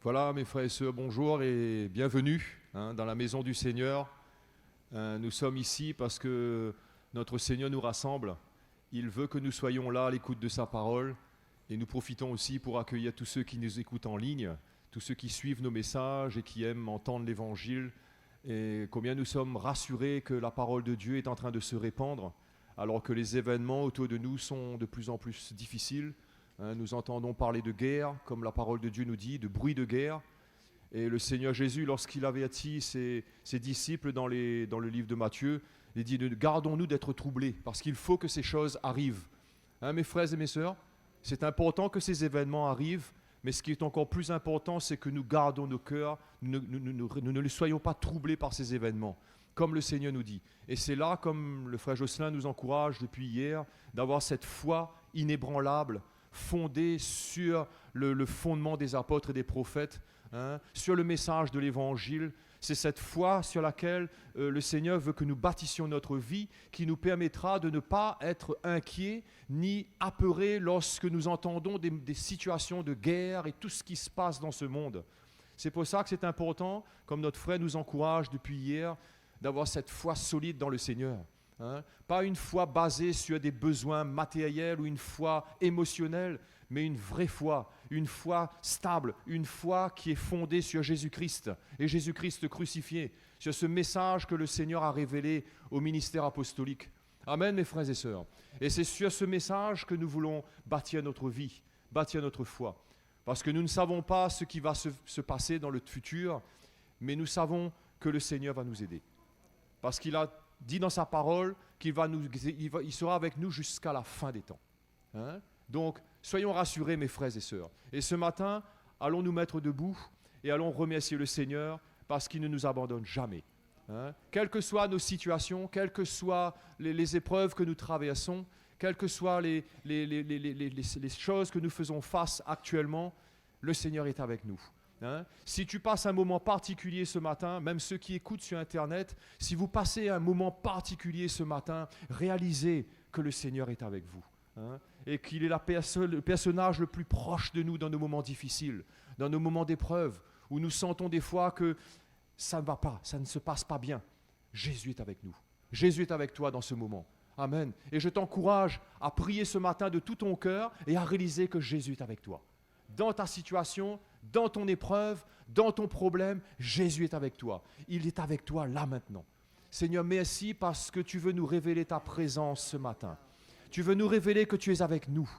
Voilà, mes frères et sœurs, bonjour et bienvenue dans la maison du Seigneur. Nous sommes ici parce que notre Seigneur nous rassemble. Il veut que nous soyons là à l'écoute de sa parole et nous profitons aussi pour accueillir tous ceux qui nous écoutent en ligne, tous ceux qui suivent nos messages et qui aiment entendre l'Évangile et combien nous sommes rassurés que la parole de Dieu est en train de se répandre alors que les événements autour de nous sont de plus en plus difficiles. Nous entendons parler de guerre, comme la parole de Dieu nous dit, de bruit de guerre. Et le Seigneur Jésus, lorsqu'il avertit ses disciples dans le livre de Matthieu, il dit « Gardons-nous d'être troublés, parce qu'il faut que ces choses arrivent. » Mes frères et mes sœurs, c'est important que ces événements arrivent, mais ce qui est encore plus important, c'est que nous gardons nos cœurs, nous ne soyons pas troublés par ces événements, comme le Seigneur nous dit. Et c'est là, comme le frère Jocelyn nous encourage depuis hier, d'avoir cette foi inébranlable, fondé sur le fondement des apôtres et des prophètes, sur le message de l'Évangile. C'est cette foi sur laquelle le Seigneur veut que nous bâtissions notre vie, qui nous permettra de ne pas être inquiets ni apeurés lorsque nous entendons des situations de guerre et tout ce qui se passe dans ce monde. C'est pour ça que c'est important, comme notre frère nous encourage depuis hier, d'avoir cette foi solide dans le Seigneur. Pas une foi basée sur des besoins matériels ou une foi émotionnelle, mais une vraie foi, une foi stable, une foi qui est fondée sur Jésus-Christ et Jésus-Christ crucifié, sur ce message que le Seigneur a révélé au ministère apostolique. Amen, mes frères et sœurs. Et c'est sur ce message que nous voulons bâtir notre vie, bâtir notre foi. Parce que nous ne savons pas ce qui va se passer dans le futur, mais nous savons que le Seigneur va nous aider. Parce qu'il a dit dans sa parole qu'il il sera avec nous jusqu'à la fin des temps. Donc, soyons rassurés, mes frères et sœurs. Et ce matin, allons nous mettre debout et allons remercier le Seigneur parce qu'il ne nous abandonne jamais. Quelles que soient nos situations, quelles que soient les épreuves que nous traversons, quelles que soient les choses que nous faisons face actuellement, le Seigneur est avec nous. Si tu passes un moment particulier ce matin, même ceux qui écoutent sur Internet, si vous passez un moment particulier ce matin, réalisez que le Seigneur est avec vous. Et qu'il est le personnage le plus proche de nous dans nos moments difficiles, dans nos moments d'épreuve, où nous sentons des fois que ça ne va pas, ça ne se passe pas bien. Jésus est avec nous. Jésus est avec toi dans ce moment. Amen. Et je t'encourage à prier ce matin de tout ton cœur et à réaliser que Jésus est avec toi. Dans ta situation, dans ton épreuve, dans ton problème, Jésus est avec toi. Il est avec toi là maintenant. Seigneur, merci parce que tu veux nous révéler ta présence ce matin. Tu veux nous révéler que tu es avec nous.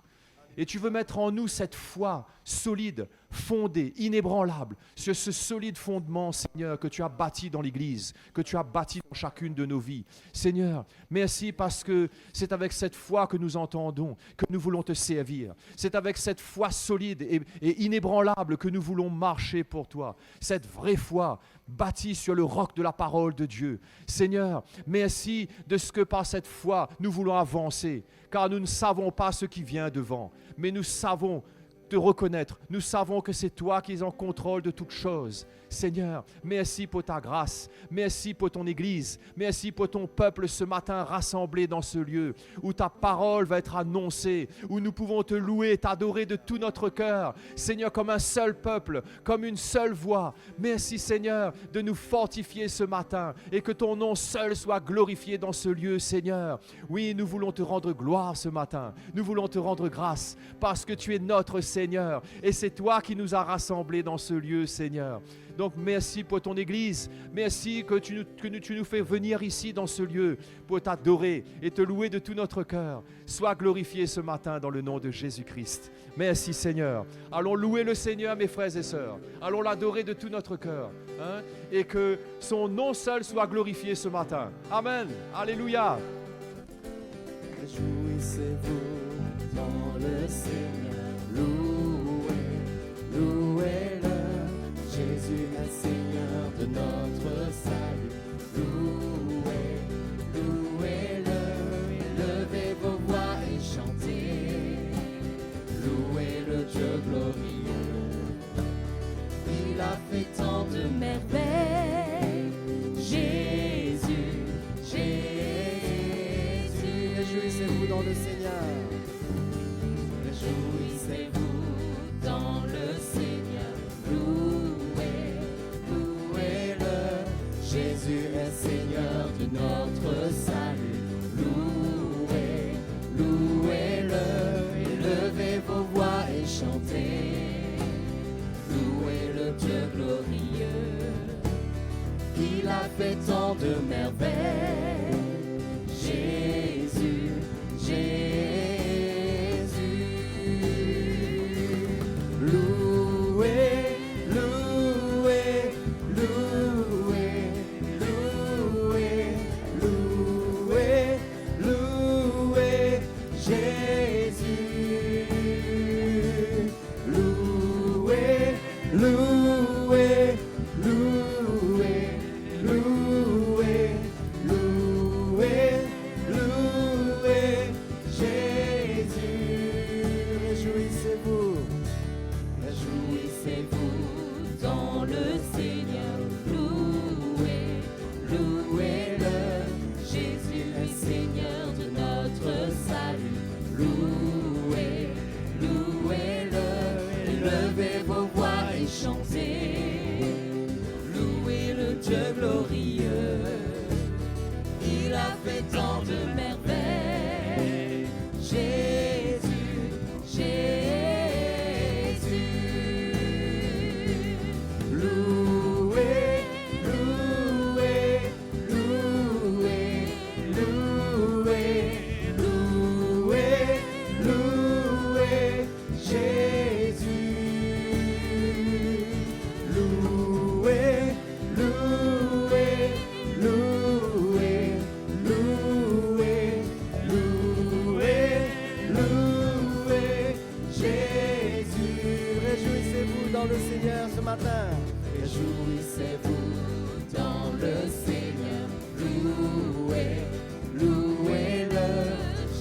Et tu veux mettre en nous cette foi solide, fondée, inébranlable, sur ce solide fondement, Seigneur, que tu as bâti dans l'Église, que tu as bâti dans chacune de nos vies. Seigneur, merci parce que c'est avec cette foi que nous entendons, que nous voulons te servir. C'est avec cette foi solide et inébranlable que nous voulons marcher pour toi. Cette vraie foi bâtie sur le roc de la parole de Dieu. Seigneur, merci de ce que par cette foi, nous voulons avancer, car nous ne savons pas ce qui vient devant, mais nous savons te reconnaître. Nous savons que c'est toi qui es en contrôle de toutes choses. Seigneur, merci pour ta grâce. Merci pour ton Église. Merci pour ton peuple ce matin rassemblé dans ce lieu où ta parole va être annoncée, où nous pouvons te louer et t'adorer de tout notre cœur. Seigneur, comme un seul peuple, comme une seule voix. Merci Seigneur de nous fortifier ce matin et que ton nom seul soit glorifié dans ce lieu, Seigneur. Oui, nous voulons te rendre gloire ce matin. Nous voulons te rendre grâce parce que tu es notre Seigneur et c'est toi qui nous as rassemblés dans ce lieu, Seigneur. Donc merci pour ton Église, merci que tu nous fais venir ici dans ce lieu pour t'adorer et te louer de tout notre cœur. Sois glorifié ce matin dans le nom de Jésus-Christ. Merci Seigneur. Allons louer le Seigneur, mes frères et sœurs. Allons l'adorer de tout notre cœur. Et que son nom seul soit glorifié ce matin. Amen. Alléluia. Réjouissez-vous dans le Seigneur. Louez-le. Jésus est Seigneur de notre salut. Louez-le, levez vos voix et chantez. Louez le Dieu glorieux. Il a fait tant de merveilles. Jésus. Réjouissez-vous dans le Seigneur. Réjouissez-vous dans le Seigneur. de notre salut. Louez, louez-le, élevez vos voix et chantez. Louez le Dieu glorieux, il a fait tant de merveilles. Jésus, Jésus. Louez, louez, louez, louez, louez, louez Jésus. Louez, louez, louez, louez, louez, louez Jésus. Réjouissez-vous, réjouissez-vous dans le Seigneur. Louez, louez-le, Jésus est Seigneur de notre salut. Louez, louez-le, élevez vos voix et chantez. Louez le Dieu glorieux, il a fait tant de merveilles. Jésus, Jésus. Louez, louez, louez, louez, louez, louez Jésus. Louez, louez, louez, louez, louez, louez Jésus. Réjouissez-vous dans le Seigneur ce matin. Réjouissez-vous dans le Seigneur. Louez, louez-le,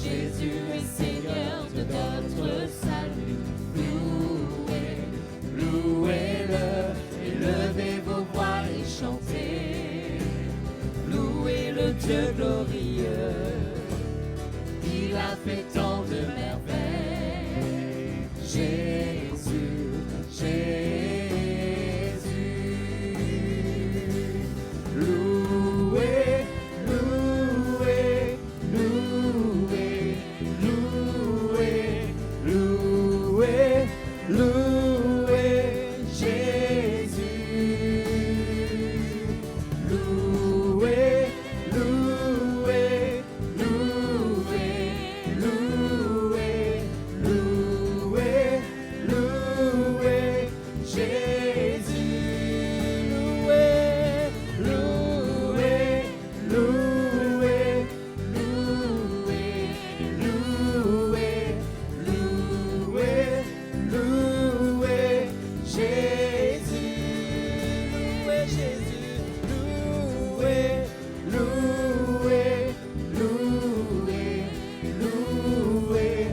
Jésus est Seigneur de notre salut. Louez, louez-le, élevez vos voix et chantez. Louez le Dieu glorieux, il a fait tant de merveilles. Jésus, Jésus. Louez, louez, louez, louez, louez, louez Jésus. Louez, louez, louez, louez, louez, louez Jésus. Louez, louez, louez, louez, louez, louez, louez Jésus. Louez Jésus. Louez, louez, louez, louez,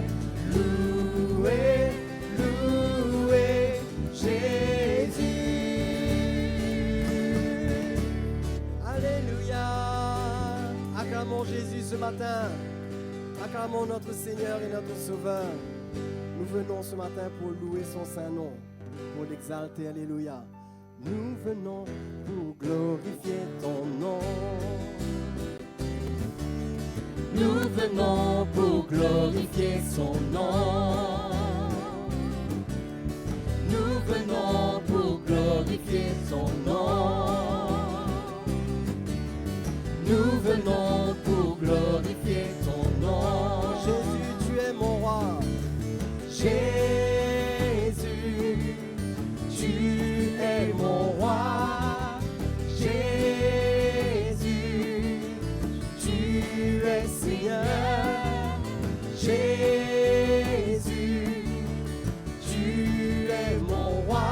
louez, louez Jésus. Alléluia. Acclamons Jésus ce matin. Acclamons notre Seigneur et notre Sauveur. Nous venons ce matin pour louer son saint nom, pour l'exalter. Alléluia. Nous venons pour glorifier ton nom. Nous venons pour glorifier son nom. Nous venons pour glorifier son nom. Nous venons pour glorifier ton nom. Jésus, tu es mon roi. Jésus, tu es mon roi. Jésus, tu es Seigneur. Jésus, tu es mon roi.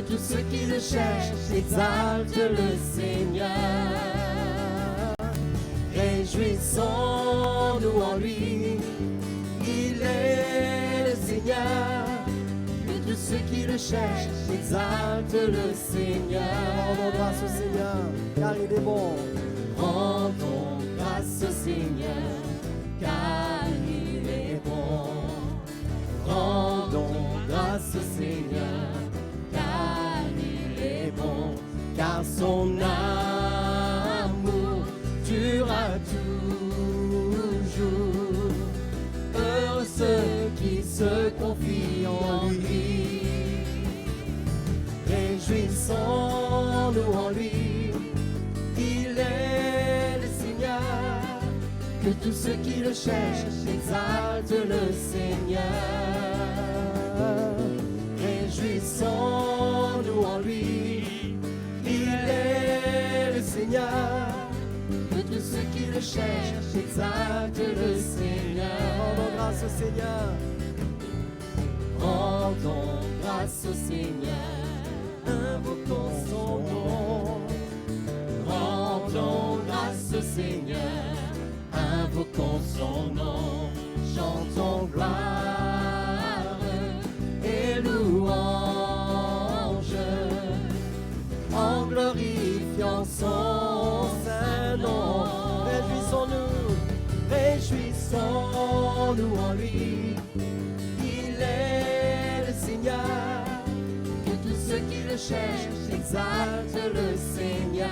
tous ceux qui le cherchent exaltent le Seigneur. Réjouissons-nous en lui, il est le Seigneur. Que tous ceux qui le cherchent exaltent le Seigneur. Rendons grâce au Seigneur, car il est bon. Rendons grâce au Seigneur, car il est bon. Rendons grâce au Seigneur, car il est bon, car son amour durera toujours. Heureux ceux qui se confient en lui. Réjouissons-nous en lui, il est le Seigneur. Que tous ceux qui le cherchent exaltent le Seigneur. Réjouissons-nous en lui, il est le Seigneur. Que tous ceux qui le cherchent exaltent le Seigneur. Rendons grâce au Seigneur. Rendons grâce au Seigneur. Invoquons son nom. Rendons grâce au Seigneur. Invoquons son nom. Chantons gloire et louange en glorifiant son saint nom. Réjouissons-nous, réjouissons-nous en lui. Il est le Seigneur. Que tous ceux qui le cherchent exaltent le Seigneur.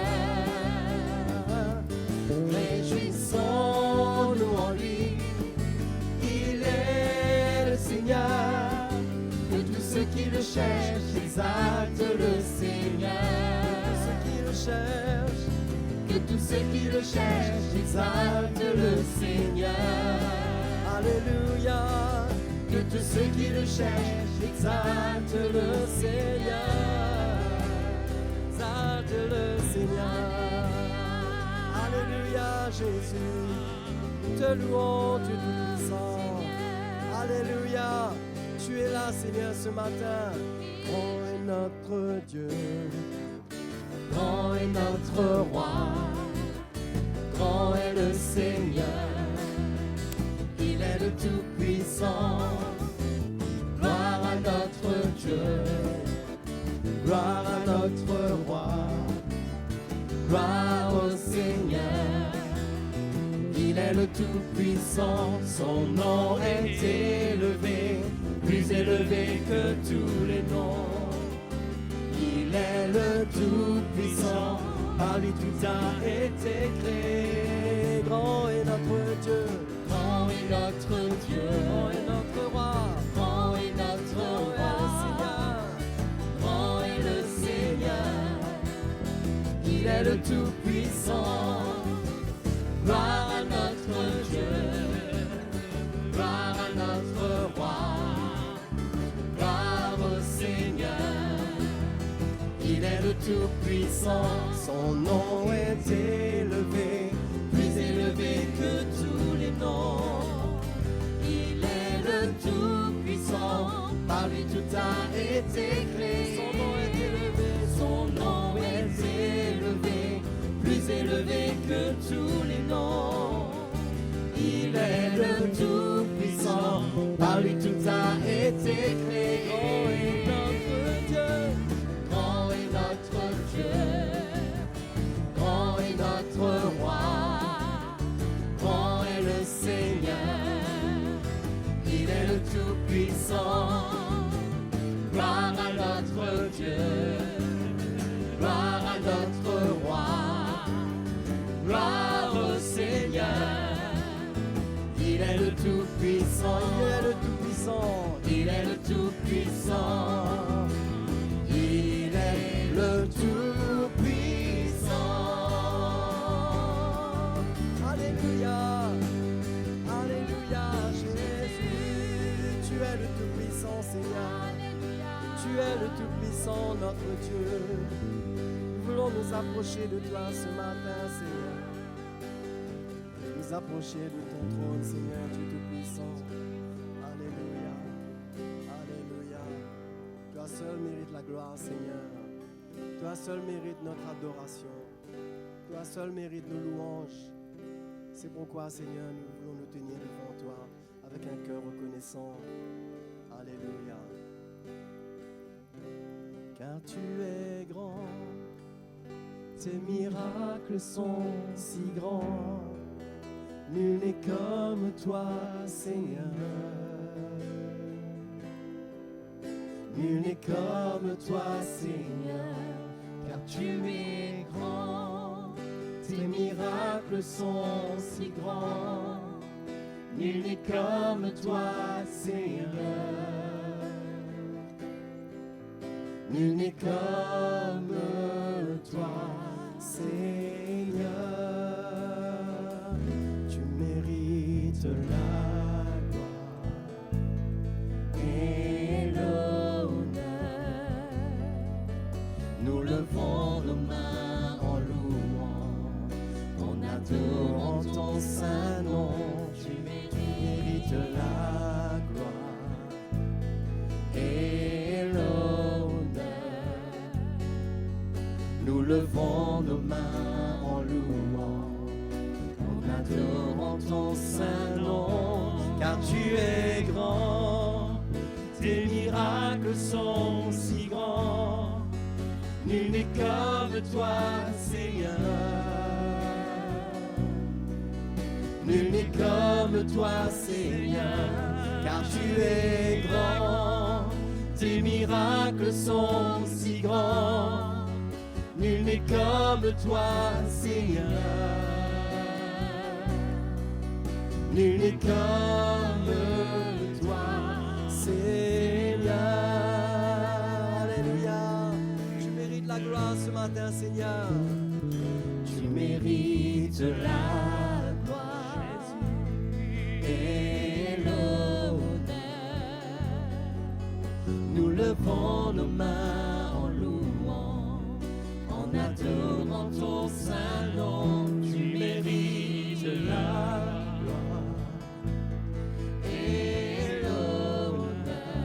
Réjouissons-nous en lui. Il est le Seigneur. Que tous ceux qui le cherchent exaltent le Seigneur. Que tous ceux qui le cherchent, que tous ceux qui le cherchent exaltent le Seigneur. Alléluia. Que tous ceux qui le cherchent exaltent le Seigneur. Exaltent le Seigneur. Alléluia, Jésus. Nous te louons, Dieu Tout-Puissant. Alléluia. Tu es là, Seigneur, ce matin. Grand est notre Dieu. Grand est notre roi. Grand est le Seigneur. Il est le Tout-Puissant. Gloire à notre Dieu. Gloire à notre roi. Gloire au Seigneur. Il est le Tout-Puissant. Son nom est élevé, plus élevé que tous les noms. Il est le Tout-Puissant. Par lui tout a été créé. Grand est notre Dieu. Grand est notre Dieu. Grand est notre roi. Grand est notre roi. Grand est le Seigneur. Il est le Tout-Puissant. Gloire à notre Dieu. Gloire à notre roi. Gloire au Seigneur. Il est le Tout-Puissant. Son nom est élevé, plus élevé que tous les noms. Il est le Tout-Puissant. Par lui tout a été créé. Son nom est élevé. Son nom est élevé, plus élevé que tous les noms. Il est le Tout-Puissant. Par lui tout a été créé. Grand est notre Dieu. Grand est notre roi. Grand est le Seigneur. Il est le Tout-Puissant. Gloire à notre Dieu. Gloire à notre roi. Gloire au Seigneur. Il est le Tout-Puissant. Il est le Tout-Puissant. Il est le Tout-Puissant. Il est le Tout-Puissant. Alléluia. Alléluia, Jésus. Tu es le Tout-Puissant, Seigneur. Tu es le Tout-Puissant, notre Dieu. Nous voulons nous approcher de toi ce matin, Seigneur. Nous approcher de ton trône, Seigneur, Dieu Tout-Puissant. Alléluia. Alléluia. Toi seul seul mérite la gloire, Seigneur. Toi seul mérite notre adoration. Toi seul mérite nos louanges. C'est pourquoi, Seigneur, nous voulons nous tenir devant toi avec un cœur reconnaissant. Alléluia. Car tu es grand, tes miracles sont si grands. Nul n'est comme toi, Seigneur. Nul n'est comme toi, Seigneur, car tu es grand. Tes miracles sont si grands. Nul n'est comme toi, Seigneur. Nul n'est comme toi, Seigneur. Tu mérites la gloire et l'honneur. Nous levons nos mains en louant, en adorant ton saint nom. Tu mérites la gloire et l'honneur. Nous levons nos mains en louant, en adorant ton saint nom, car tu es grand, tes miracles sont si grands. Nul n'est comme toi, Seigneur. Nul n'est comme toi, Seigneur, car tu es grand, tes miracles sont si grands. Nul n'est comme toi, Seigneur. Nul n'est comme toi, Seigneur. Alléluia. Tu mérites la gloire ce matin, Seigneur. Tu mérites la gloire et l'honneur. Nous levons nos mains en louant, en adorant ton saint nom. Tu mérites la gloire et l'honneur.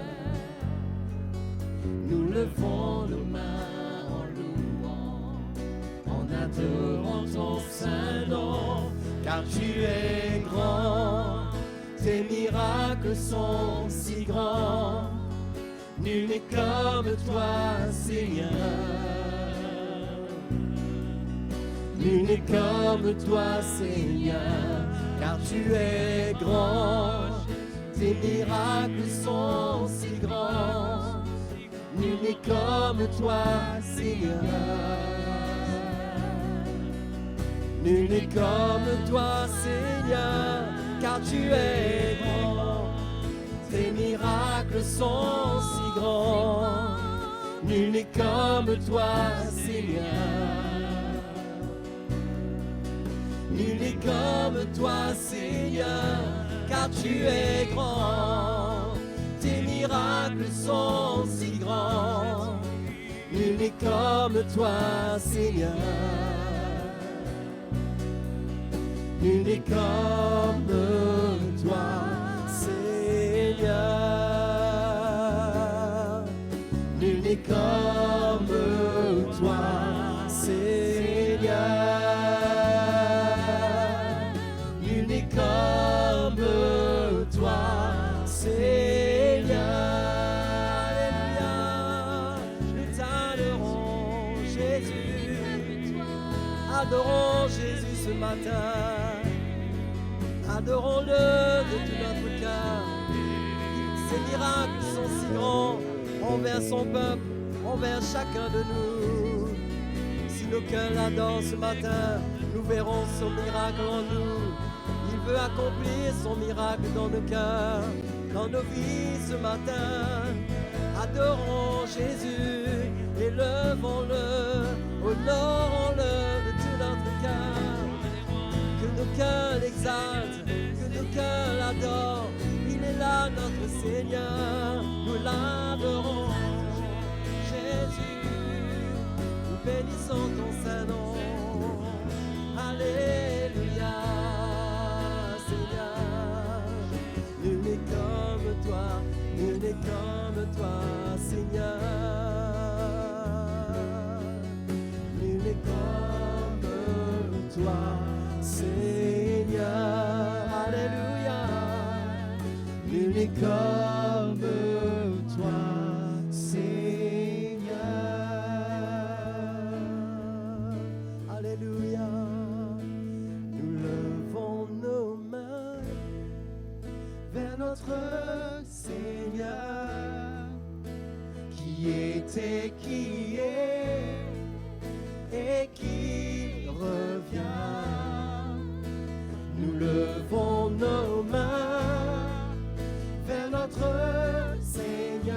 Nous levons nos mains en louant, en adorant ton saint nom, car tu es grand, tes miracles sont si grands. Nul n'est comme toi, Seigneur. Nul n'est comme toi, Seigneur, car tu es grand, tes miracles sont si grands. Nul n'est comme toi, Seigneur. Nul n'est comme toi, Seigneur, car tu es grand, tes miracles sont si grands. Nul n'est comme toi, Seigneur. Nul n'est comme toi, Seigneur, car tu es grand, tes miracles sont si grands. Nul n'est comme toi, Seigneur. Nul n'est comme toi, Seigneur. Nul n'est comme toi, Seigneur. Nul n'est comme toi, Seigneur. Alléluia. Nous t'adorons, Jésus. Adorons Jésus ce matin. Adorons-le de tout notre cœur. Ses miracles sont si grands envers son peuple, envers chacun de nous. Si nos cœurs l'adorent ce matin, nous verrons son miracle en nous. Il veut accomplir son miracle dans nos cœurs, dans nos vies ce matin. Adorons Jésus, élevons-le, honorons-le de tout notre cœur. Que nos cœurs l'exaltent, que nos cœurs l'adorent. Il est là notre Seigneur, nous l'adorons. Jésus, nous bénissons ton saint nom. Alléluia, Seigneur. Nul n'est comme toi, nul n'est comme toi, Seigneur. qui est et qui revient. Nous levons nos mains vers notre Seigneur.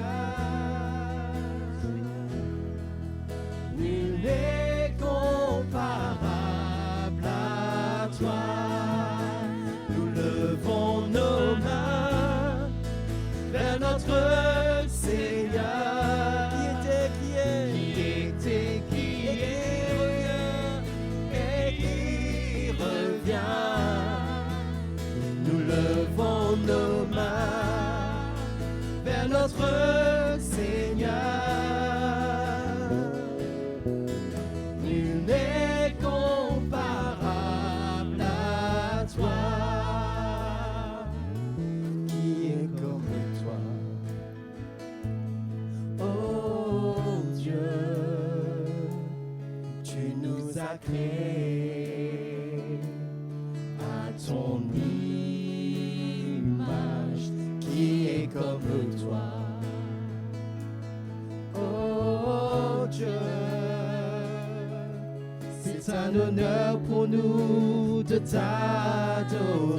Nul n'est comparable à toi. Nous levons nos mains vers notre Seigneur. Qui était, qui est, qui revient et qui revient. Nous levons nos mains vers notre Seigneur. Nul n'est comparable à toi. Qui est comme toi? Oh Dieu, tu nous as créés à ton image. Qui est comme toi? Oh Dieu, c'est un honneur pour nous de t'adorer.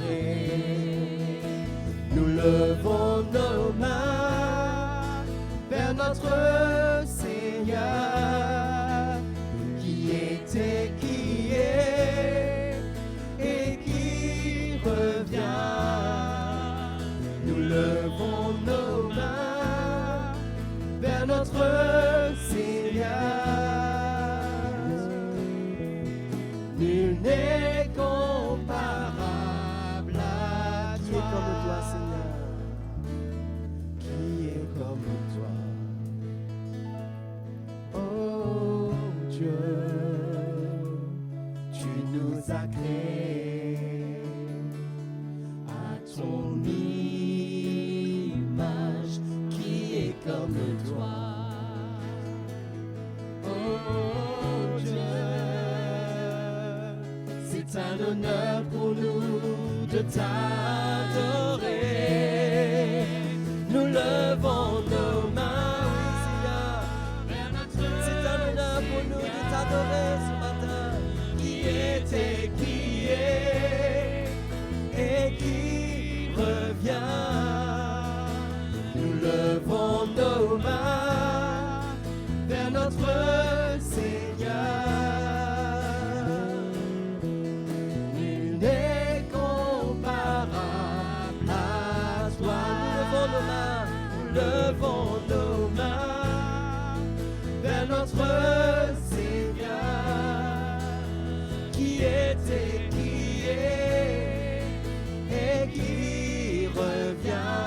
Nous levons nos mains vers notre Seigneur, qui était, qui est et qui revient. Nous levons nos mains vers notre Seigneur. Nul n'est comparable à toi. Qui est comme toi, Seigneur? Qui est comme toi? Oh Dieu, tu nous as créés à ton image. Qui est comme toi? Oh Dieu, c'est un honneur pour nous de t'adorer. Nous levons nos mains, oui Seigneur. C'est un honneur pour nous de t'adorer ce matin. Qui était, qui est et qui revient. Nous levons nos mains vers notre Seigneur. Nul n'est comparable à toi. Nous levons nos mains vers notre Seigneur. Qui était, qui est et qui revient.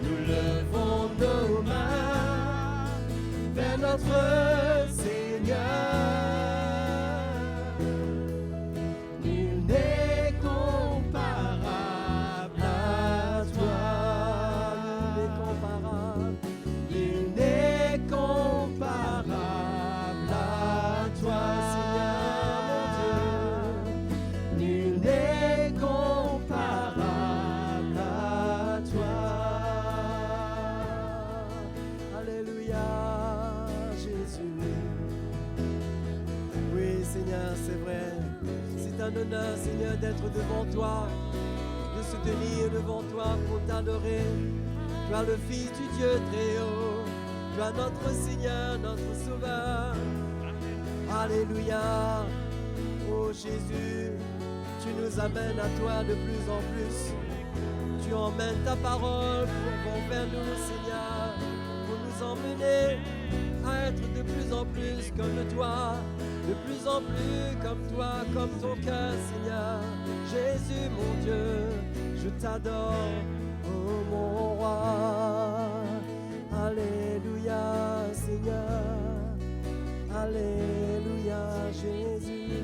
Nous levons nos mains vers notre Seigneur. Nul n'est comparable à toi. Nul n'est comparable. Nul n'est comparable à toi, Seigneur mon Dieu. Nul n'est comparable à toi. Alléluia, Jésus. Oui, Seigneur, c'est vrai. C'est un honneur, Seigneur, d'être devant toi, de se tenir devant toi pour t'adorer. Toi, le Fils du Dieu très haut. Toi, notre Seigneur, notre Sauveur. Alléluia. Oh Jésus, tu nous amènes à toi de plus en plus. Tu emmènes ta parole pour vers nous, Seigneur, pour nous emmener à être de plus en plus comme toi, de plus en plus comme toi, comme ton cœur, Seigneur. Jésus, mon Dieu, je t'adore, oh mon roi. Alléluia, Seigneur. Alléluia, Jésus.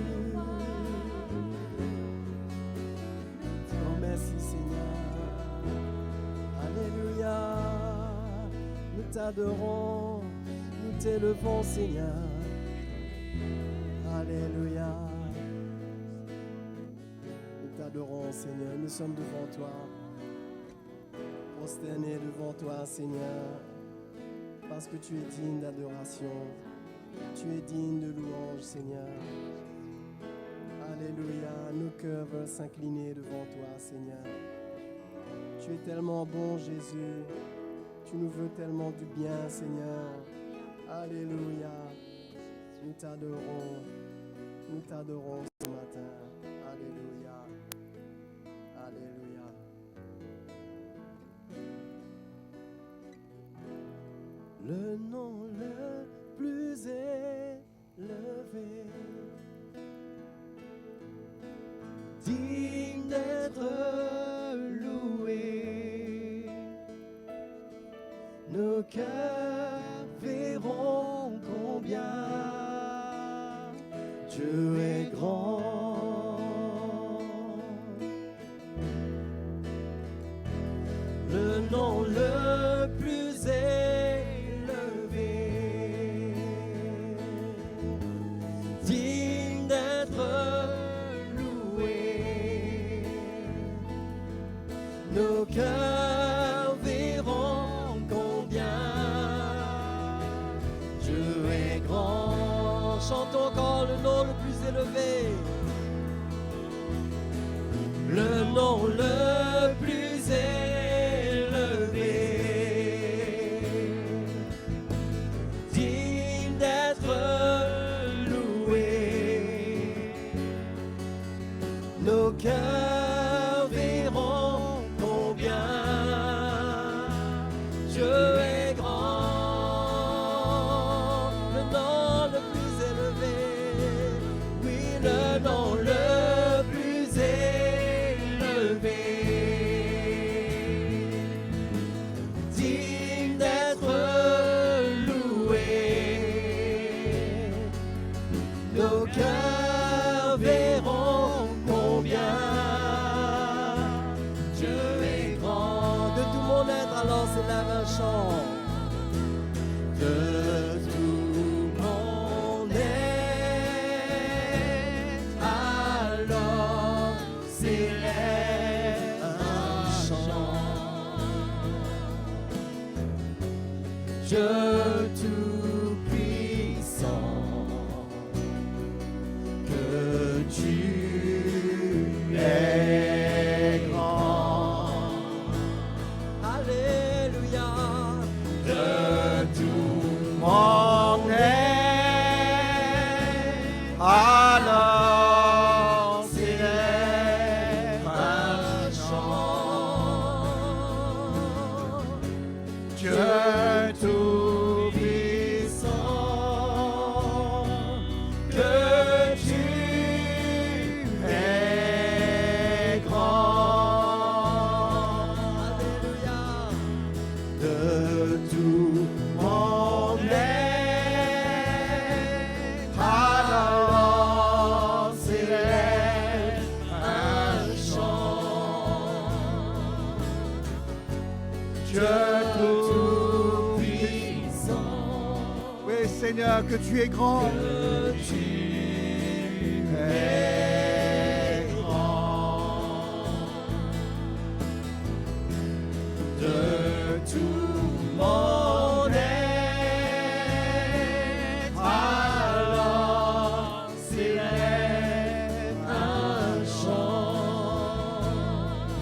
Oh, merci, Seigneur. Alléluia. Nous t'adorons, nous t'élevons, Seigneur. Alléluia. Nous t'adorons, Seigneur. Nous sommes devant toi, prosternés devant toi, Seigneur. parce que tu es digne d'adoration. Tu es digne de louange, Seigneur. Alléluia. Nos cœurs veulent s'incliner devant toi, Seigneur. Tu es tellement bon, Jésus. Tu nous veux tellement du bien, Seigneur. Alléluia. Nous t'adorons. Nous t'adorons ce matin. Alléluia. Alléluia. Le nom le plus élevé, digne d'être loué, nos cœurs verront combien Dieu est grand. Le nom le plus élevé, digne d'être loué, nos cœurs verront combien Dieu est grand. Chantons encore le nom le plus élevé, le nom le plus élevé, digne d'être loué, nos cœurs verront combien Dieu est grand. Le nom le plus élevé, oui, le nom le plus élevé, digne d'être loué, nos cœurs verront combien Dieu est grand. De tout mon être, alors s'élève un chant. De tout mon être, alors s'élève un chant. Dieu tout-puissant, que tu es grand. Alléluia. De tout mon être, alors s'élève un chant. Dieu tout-puissant, que tu es grand. Alléluia. De tout mon être, alors s'élève un chant. Dieu tout-puissant, Oui, Seigneur, que tu es grand. que tu es grand. De tout mon être, alors s'élève un chant.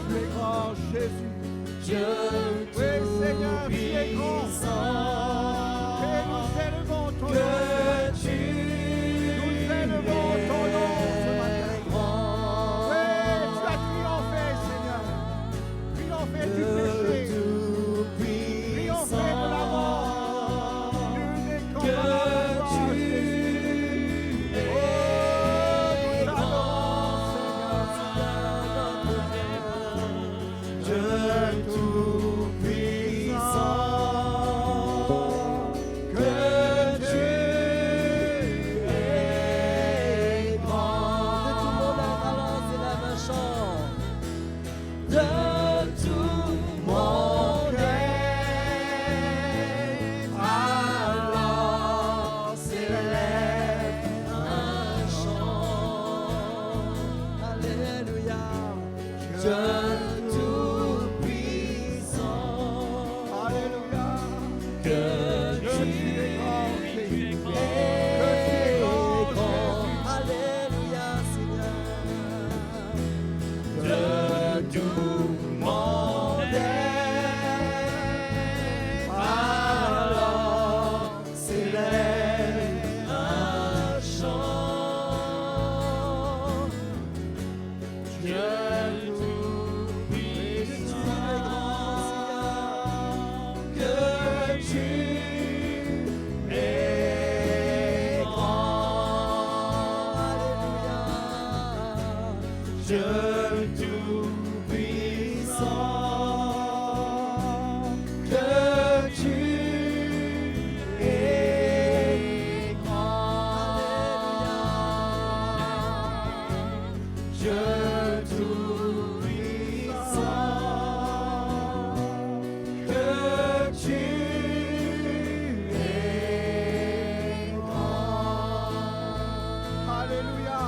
Tu es grand, Jésus. Dieu Oui, Seigneur, tu es grand. Et tout-puissant, nous élevons ton nom. que tu Nous élevons ton nom ce matin. Dieu tout-puissant, que tu es grand. Dieu tout-puissant, que tu es grand. Alléluia.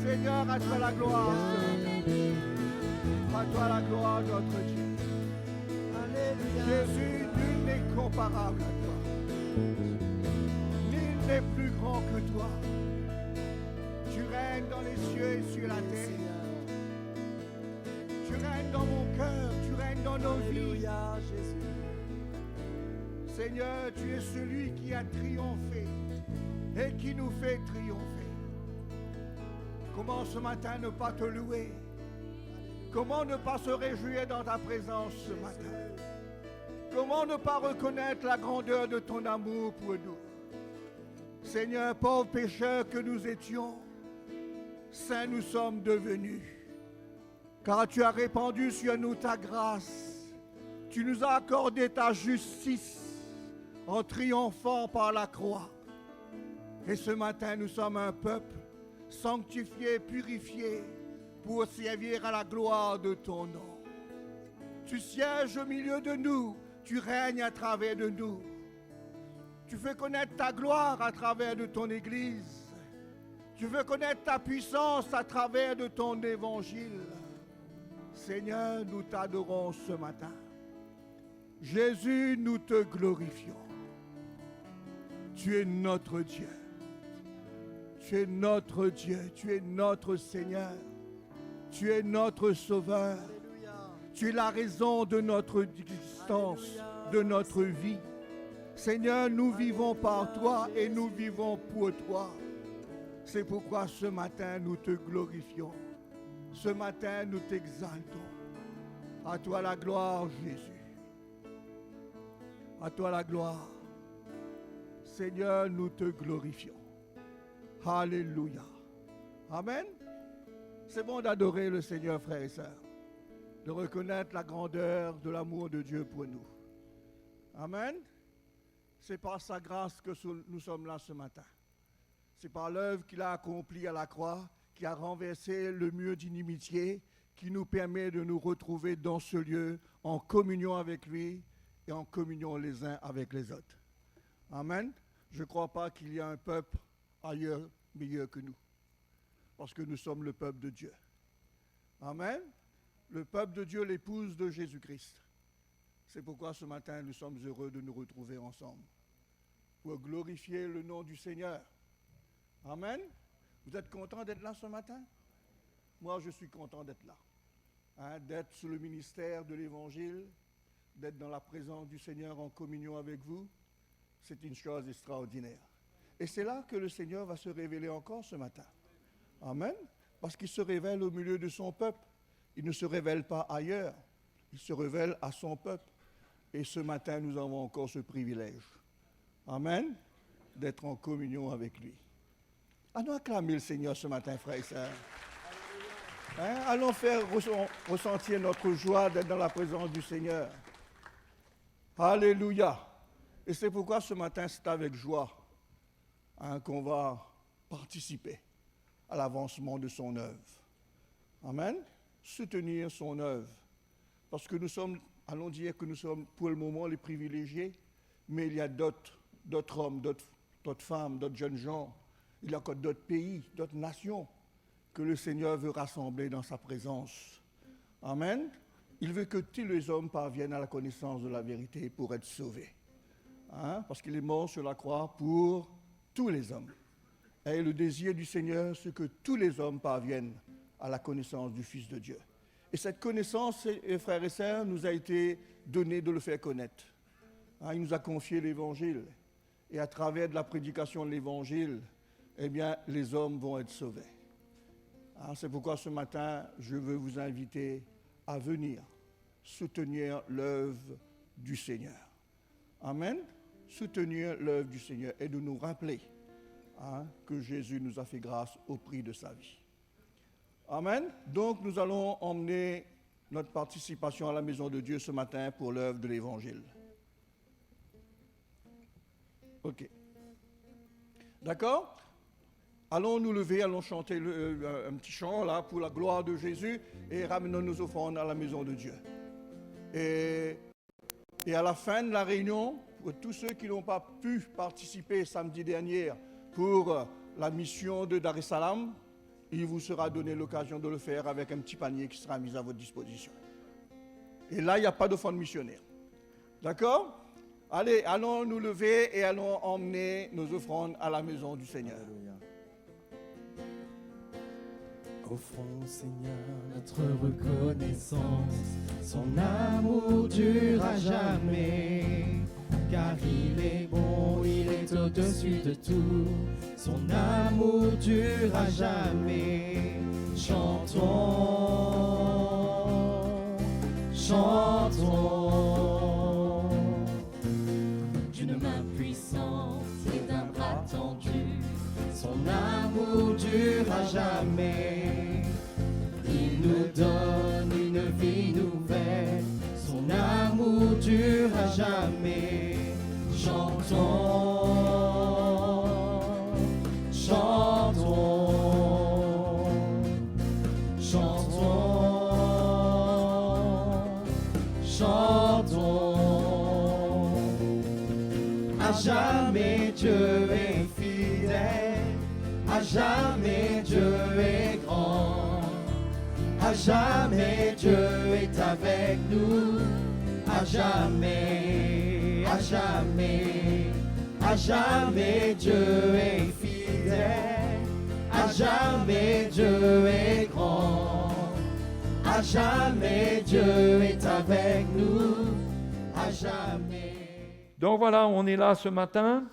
Seigneur, à toi la gloire. À toi la gloire, notre Dieu. Jésus, nul n'est comparable à toi. Nul n'est plus grand que toi. Tu règnes dans les cieux et sur la terre. Tu règnes dans mon cœur, tu règnes dans nos vies. Alléluia, Jésus. Seigneur, tu es celui qui a triomphé et qui nous fait triompher. Comment ce matin ne pas te louer? Comment ne pas se réjouir dans ta présence ce matin? Comment ne pas reconnaître la grandeur de ton amour pour nous? Seigneur, pauvres pécheurs que nous étions, saints nous sommes devenus. Car tu as répandu sur nous ta grâce. Tu nous as accordé ta justice en triomphant par la croix. Et ce matin, nous sommes un peuple sanctifié, purifié, pour servir à la gloire de ton nom. Tu sièges au milieu de nous, tu règnes à travers de nous. Tu fais connaître ta gloire à travers de ton Église. Tu veux connaître ta puissance à travers de ton évangile. Seigneur, nous t'adorons ce matin. Jésus, nous te glorifions. Tu es notre Dieu. Tu es notre Dieu. Tu es notre Seigneur. Tu es notre Sauveur. Tu es la raison de notre existence, de notre vie. Seigneur, nous vivons par toi et nous vivons pour toi. C'est pourquoi ce matin, nous te glorifions. Ce matin, nous t'exaltons. À toi la gloire, Jésus. À toi la gloire. Seigneur, nous te glorifions. Alléluia. Amen. C'est bon d'adorer le Seigneur, frères et sœurs. De reconnaître la grandeur de l'amour de Dieu pour nous. Amen. C'est par sa grâce que nous sommes là ce matin. C'est par l'œuvre qu'il a accomplie à la croix, qui a renversé le mur d'inimitié, qui nous permet de nous retrouver dans ce lieu en communion avec lui et en communion les uns avec les autres. Amen. Je ne crois pas qu'il y a un peuple ailleurs meilleur que nous, parce que nous sommes le peuple de Dieu. Amen. Le peuple de Dieu, l'épouse de Jésus-Christ. C'est pourquoi ce matin, nous sommes heureux de nous retrouver ensemble pour glorifier le nom du Seigneur. Amen. Vous êtes content d'être là ce matin? Moi, je suis content d'être là. D'être sous le ministère de l'Évangile, d'être dans la présence du Seigneur en communion avec vous. C'est une chose extraordinaire. Et c'est là que le Seigneur va se révéler encore ce matin. Amen. Parce qu'il se révèle au milieu de son peuple. Il ne se révèle pas ailleurs. Il se révèle à son peuple. Et ce matin, nous avons encore ce privilège. Amen. D'être en communion avec lui. Allons acclamer le Seigneur ce matin, frères et sœurs. Allons faire ressentir notre joie d'être dans la présence du Seigneur. Alléluia. Et c'est pourquoi ce matin, c'est avec joie qu'on va participer à l'avancement de son œuvre. Amen. Soutenir son œuvre. Parce que nous sommes, allons dire que nous sommes pour le moment les privilégiés, mais il y a d'autres hommes, d'autres femmes, d'autres jeunes gens. Il y a encore d'autres pays, d'autres nations que le Seigneur veut rassembler dans sa présence. Amen. Il veut que tous les hommes parviennent à la connaissance de la vérité pour être sauvés. Parce qu'il est mort sur la croix pour tous les hommes. Et le désir du Seigneur, c'est que tous les hommes parviennent à la connaissance du Fils de Dieu. Et cette connaissance, frères et sœurs, nous a été donnée de le faire connaître. Il nous a confié l'Évangile. Et à travers de la prédication de l'Évangile, eh bien, les hommes vont être sauvés. C'est pourquoi ce matin, je veux vous inviter à venir soutenir l'œuvre du Seigneur. Amen. Soutenir l'œuvre du Seigneur et de nous rappeler que Jésus nous a fait grâce au prix de sa vie. Amen. Donc nous allons emmener notre participation à la maison de Dieu ce matin pour l'œuvre de l'Évangile. Ok. D'accord? Allons nous lever, allons chanter un petit chant là pour la gloire de Jésus et ramenons nos offrandes à la maison de Dieu. Et à la fin de la réunion, pour tous ceux qui n'ont pas pu participer samedi dernier pour la mission de Dar es Salaam, il vous sera donné l'occasion de le faire avec un petit panier qui sera mis à votre disposition. Et là, il n'y a pas d'offrande missionnaire. D'accord? Allez, allons nous lever et allons emmener nos offrandes à la maison du Seigneur. Alléluia. Offrons au Seigneur Notre reconnaissance, son amour dure à jamais, car il est bon, il est au-dessus de tout, son amour dure à jamais. Chantons, chantons, d'une main puissante et d'un bras tendu, son amour dure à jamais. Il nous donne une vie nouvelle, son amour dure à jamais. Chantons, chantons, chantons, chantons. À jamais Dieu est fidèle, à jamais Dieu est grand. À jamais Dieu est avec nous, à jamais, à jamais, à jamais Dieu est fidèle, à jamais Dieu est grand, à jamais Dieu est avec nous, à jamais. Donc voilà, on est là ce matin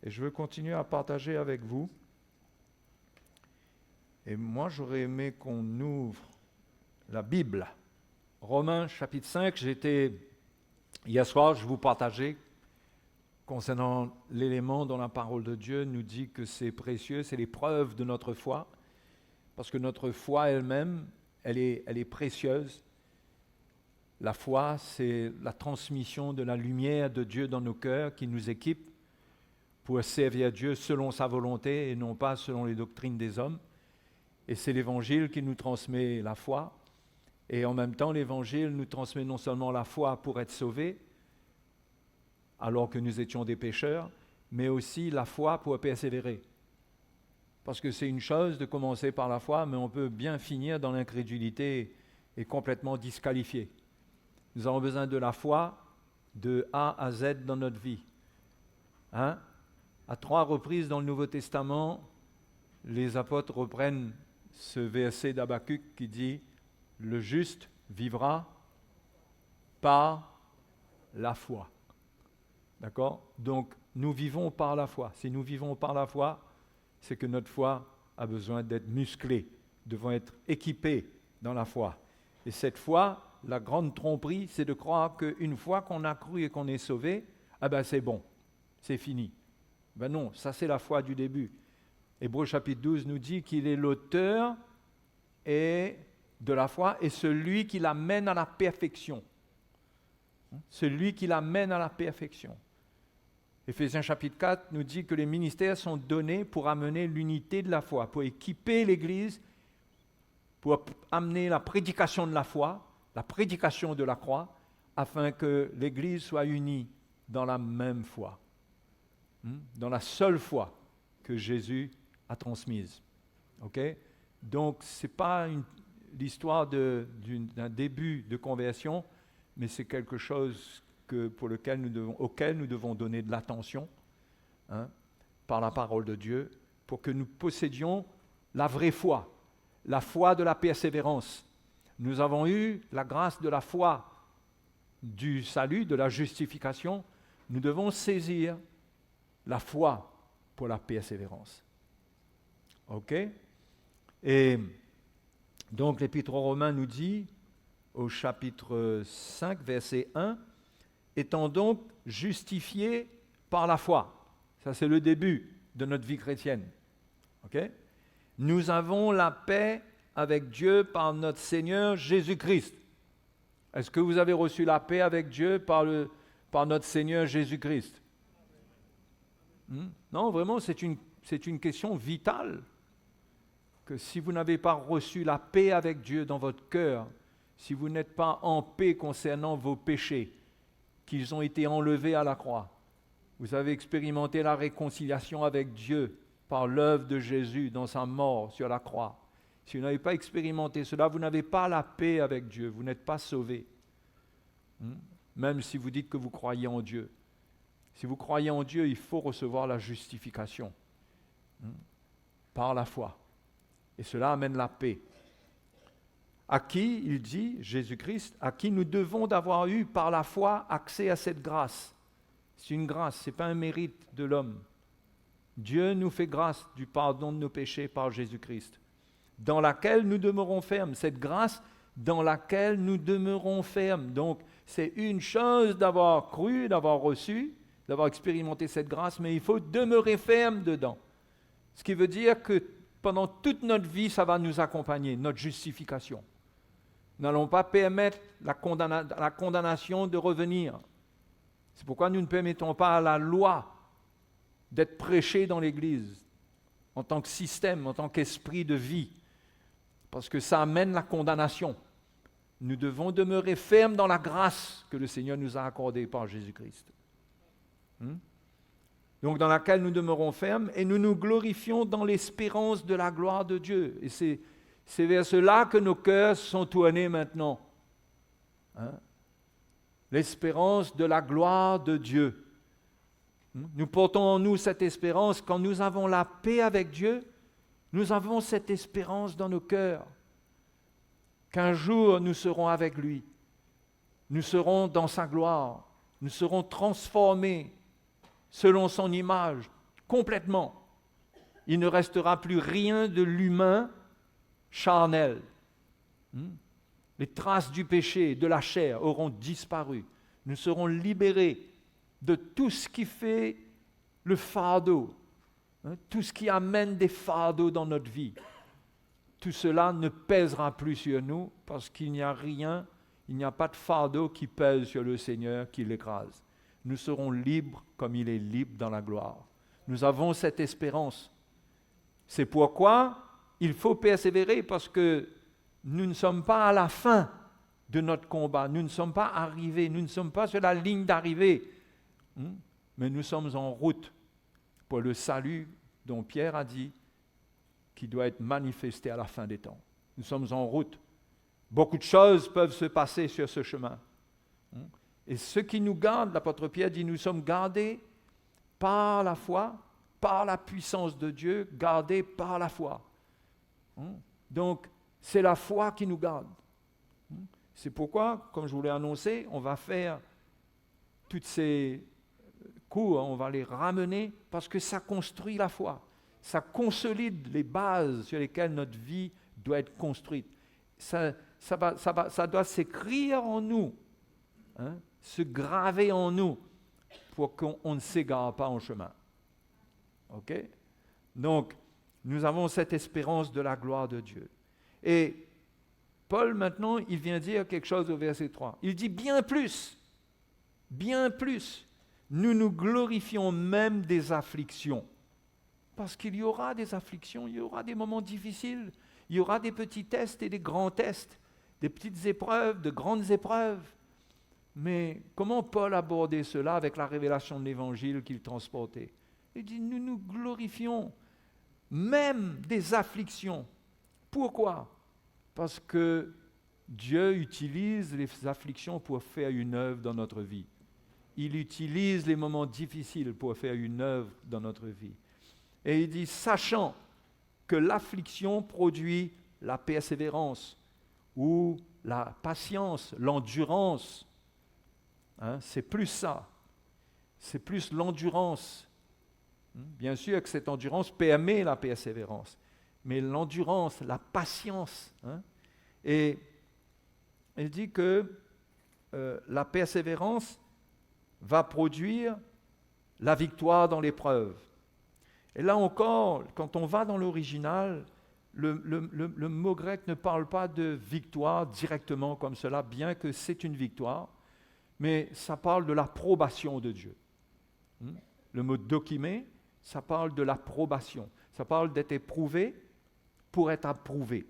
et je veux continuer à partager avec vous. Et moi, j'aurais aimé qu'on ouvre la Bible. Romains chapitre 5, hier soir, je vous partageais concernant l'élément dont la parole de Dieu nous dit que c'est précieux, c'est l'épreuve de notre foi, parce que notre foi elle-même, elle est précieuse. La foi, c'est la transmission de la lumière de Dieu dans nos cœurs qui nous équipe pour servir Dieu selon sa volonté et non pas selon les doctrines des hommes. Et c'est l'Évangile qui nous transmet la foi. Et en même temps, l'Évangile nous transmet non seulement la foi pour être sauvés, alors que nous étions des pécheurs, mais aussi la foi pour persévérer. Parce que c'est une chose de commencer par la foi, mais on peut bien finir dans l'incrédulité et complètement disqualifié. Nous avons besoin de la foi de A à Z dans notre vie. À 3 reprises dans le Nouveau Testament, les apôtres reprennent ce verset d'Habakkuk qui dit « Le juste vivra par la foi ». D'accord? Donc, nous vivons par la foi. Si nous vivons par la foi, c'est que notre foi a besoin d'être musclée, devons être équipés dans la foi. Et cette foi, la grande tromperie, c'est de croire qu'une fois qu'on a cru et qu'on est sauvé, c'est bon, c'est fini. Non, ça c'est la foi du début. Hébreux chapitre 12 nous dit qu'il est l'auteur de la foi et celui qui l'amène à la perfection. Celui qui l'amène à la perfection. Éphésiens chapitre 4 nous dit que les ministères sont donnés pour amener l'unité de la foi, pour équiper l'Église, pour amener la prédication de la foi, la prédication de la croix, afin que l'Église soit unie dans la même foi, dans la seule foi que Jésus a transmise. Okay? Donc, ce n'est pas l'histoire d'un début de conversion, mais c'est quelque chose auquel nous devons donner de l'attention par la parole de Dieu, pour que nous possédions la vraie foi, la foi de la persévérance. Nous avons eu la grâce de la foi du salut, de la justification. Nous devons saisir la foi pour la persévérance. OK? Et donc l'Épître aux Romains nous dit, au chapitre 5, verset 1, « Étant donc justifiés par la foi ». Ça, c'est le début de notre vie chrétienne. OK? Nous avons la paix avec Dieu par notre Seigneur Jésus-Christ. Est-ce que vous avez reçu la paix avec Dieu par notre Seigneur Jésus-Christ? Non, vraiment, c'est une question vitale. Que si vous n'avez pas reçu la paix avec Dieu dans votre cœur, si vous n'êtes pas en paix concernant vos péchés, qu'ils ont été enlevés à la croix, vous avez expérimenté la réconciliation avec Dieu par l'œuvre de Jésus dans sa mort sur la croix. Si vous n'avez pas expérimenté cela, vous n'avez pas la paix avec Dieu, vous n'êtes pas sauvé. Même si vous dites que vous croyez en Dieu. Si vous croyez en Dieu, il faut recevoir la justification par la foi. Et cela amène la paix. À qui, il dit, Jésus-Christ, à qui nous devons d'avoir eu par la foi accès à cette grâce. C'est une grâce, ce n'est pas un mérite de l'homme. Dieu nous fait grâce du pardon de nos péchés par Jésus-Christ, dans laquelle nous demeurons fermes. Cette grâce dans laquelle nous demeurons fermes. Donc, c'est une chose d'avoir cru, d'avoir reçu, d'avoir expérimenté cette grâce, mais il faut demeurer ferme dedans. Ce qui veut dire que pendant toute notre vie, ça va nous accompagner, notre justification. Nous n'allons pas permettre la condamnation de revenir. C'est pourquoi nous ne permettons pas à la loi d'être prêchée dans l'Église, en tant que système, en tant qu'esprit de vie, parce que ça amène la condamnation. Nous devons demeurer fermes dans la grâce que le Seigneur nous a accordée par Jésus-Christ. Donc dans laquelle nous demeurons fermes et nous nous glorifions dans l'espérance de la gloire de Dieu. Et c'est vers cela que nos cœurs sont tournés maintenant. L'espérance de la gloire de Dieu. Nous portons en nous cette espérance. Quand nous avons la paix avec Dieu, nous avons cette espérance dans nos cœurs. Qu'un jour nous serons avec lui. Nous serons dans sa gloire. Nous serons transformés selon son image, complètement. Il ne restera plus rien de l'humain charnel. Les traces du péché, de la chair auront disparu. Nous serons libérés de tout ce qui fait le fardeau, tout ce qui amène des fardeaux dans notre vie. Tout cela ne pèsera plus sur nous parce qu'il n'y a rien, il n'y a pas de fardeau qui pèse sur le Seigneur, qui l'écrase. Nous serons libres comme il est libre dans la gloire. Nous avons cette espérance. C'est pourquoi il faut persévérer parce que nous ne sommes pas à la fin de notre combat. Nous ne sommes pas arrivés, nous ne sommes pas sur la ligne d'arrivée. Mais nous sommes en route pour le salut dont Pierre a dit qui doit être manifesté à la fin des temps. Nous sommes en route. Beaucoup de choses peuvent se passer sur ce chemin. Et ce qui nous garde, l'apôtre Pierre dit, nous sommes gardés par la foi, par la puissance de Dieu, gardés par la foi. Donc, c'est la foi qui nous garde. C'est pourquoi, comme je vous l'ai annoncé, on va faire toutes ces cours, on va les ramener parce que ça construit la foi. Ça consolide les bases sur lesquelles notre vie doit être construite. Ça doit s'écrire en nous, se graver en nous pour qu'on ne s'égare pas en chemin. OK? Donc, nous avons cette espérance de la gloire de Dieu. Et Paul, maintenant, il vient dire quelque chose au verset 3. Il dit bien plus, nous nous glorifions même des afflictions. Parce qu'il y aura des afflictions, il y aura des moments difficiles, il y aura des petits tests et des grands tests, des petites épreuves, de grandes épreuves. Mais comment Paul abordait cela avec la révélation de l'Évangile qu'il transportait? Il dit, nous nous glorifions même des afflictions. Pourquoi? Parce que Dieu utilise les afflictions pour faire une œuvre dans notre vie. Il utilise les moments difficiles pour faire une œuvre dans notre vie. Et il dit, sachant que l'affliction produit la persévérance ou la patience, l'endurance. C'est plus ça. C'est plus l'endurance. Bien sûr que cette endurance permet la persévérance, mais l'endurance, la patience. Et il dit que la persévérance va produire la victoire dans l'épreuve. Et là encore, quand on va dans l'original, le mot grec ne parle pas de victoire directement comme cela, bien que c'est une victoire, mais ça parle de l'approbation de Dieu. Le mot dokimé, ça parle de l'approbation. Ça parle d'être éprouvé pour être approuvé.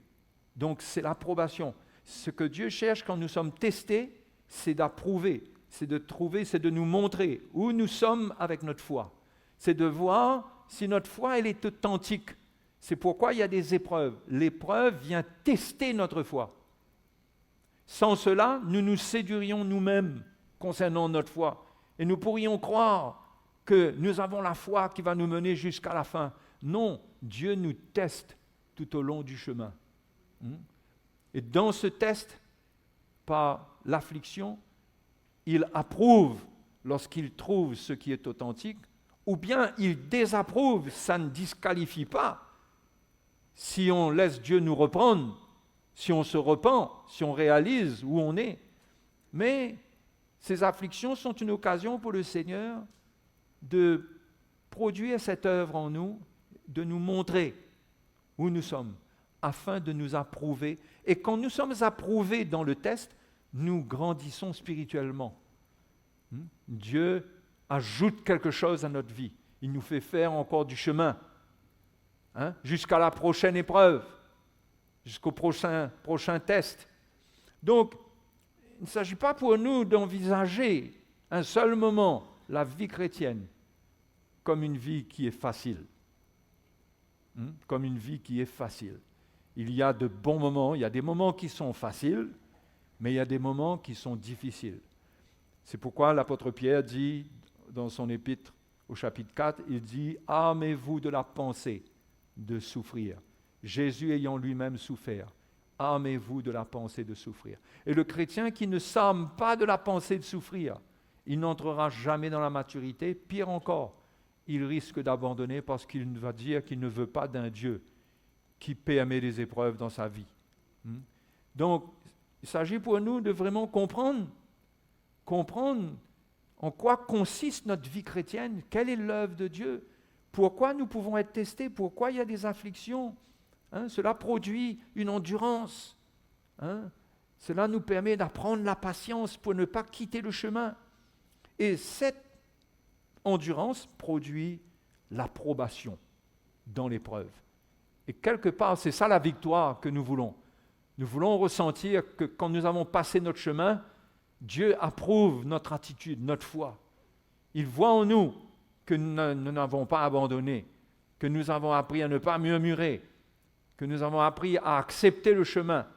Donc c'est l'approbation. Ce que Dieu cherche quand nous sommes testés, c'est d'approuver, c'est de trouver, c'est de nous montrer où nous sommes avec notre foi. C'est de voir si notre foi, elle est authentique. C'est pourquoi il y a des épreuves. L'épreuve vient tester notre foi. Sans cela, nous nous séduirions nous-mêmes concernant notre foi. Et nous pourrions croire que nous avons la foi qui va nous mener jusqu'à la fin. Non, Dieu nous teste tout au long du chemin. Et dans ce test, par l'affliction, il approuve lorsqu'il trouve ce qui est authentique, ou bien il désapprouve, ça ne disqualifie pas. Si on laisse Dieu nous reprendre, si on se repent, si on réalise où on est. Mais ces afflictions sont une occasion pour le Seigneur de produire cette œuvre en nous, de nous montrer où nous sommes, afin de nous approuver. Et quand nous sommes approuvés dans le test, nous grandissons spirituellement. Dieu ajoute quelque chose à notre vie. Il nous fait faire encore du chemin, jusqu'à la prochaine épreuve, jusqu'au prochain test. Donc, il ne s'agit pas pour nous d'envisager un seul moment la vie chrétienne comme une vie qui est facile. Comme une vie qui est facile. Il y a de bons moments, il y a des moments qui sont faciles, mais il y a des moments qui sont difficiles. C'est pourquoi l'apôtre Pierre dit dans son épître au chapitre 4, il dit « Armez-vous de la pensée de souffrir. Jésus ayant lui-même souffert, armez-vous de la pensée de souffrir. » Et le chrétien qui ne s'arme pas de la pensée de souffrir, il n'entrera jamais dans la maturité. Pire encore, il risque d'abandonner parce qu'il va dire qu'il ne veut pas d'un Dieu qui permet des épreuves dans sa vie. Donc, il s'agit pour nous de vraiment comprendre en quoi consiste notre vie chrétienne, quelle est l'œuvre de Dieu, pourquoi nous pouvons être testés, pourquoi il y a des afflictions. Cela produit une endurance. Cela nous permet d'apprendre la patience pour ne pas quitter le chemin. Et cette endurance produit l'approbation dans l'épreuve. Et quelque part, c'est ça la victoire que nous voulons. Nous voulons ressentir que quand nous avons passé notre chemin, Dieu approuve notre attitude, notre foi. Il voit en nous que nous n'avons pas abandonné, que nous avons appris à ne pas murmurer, que nous avons appris à accepter le chemin,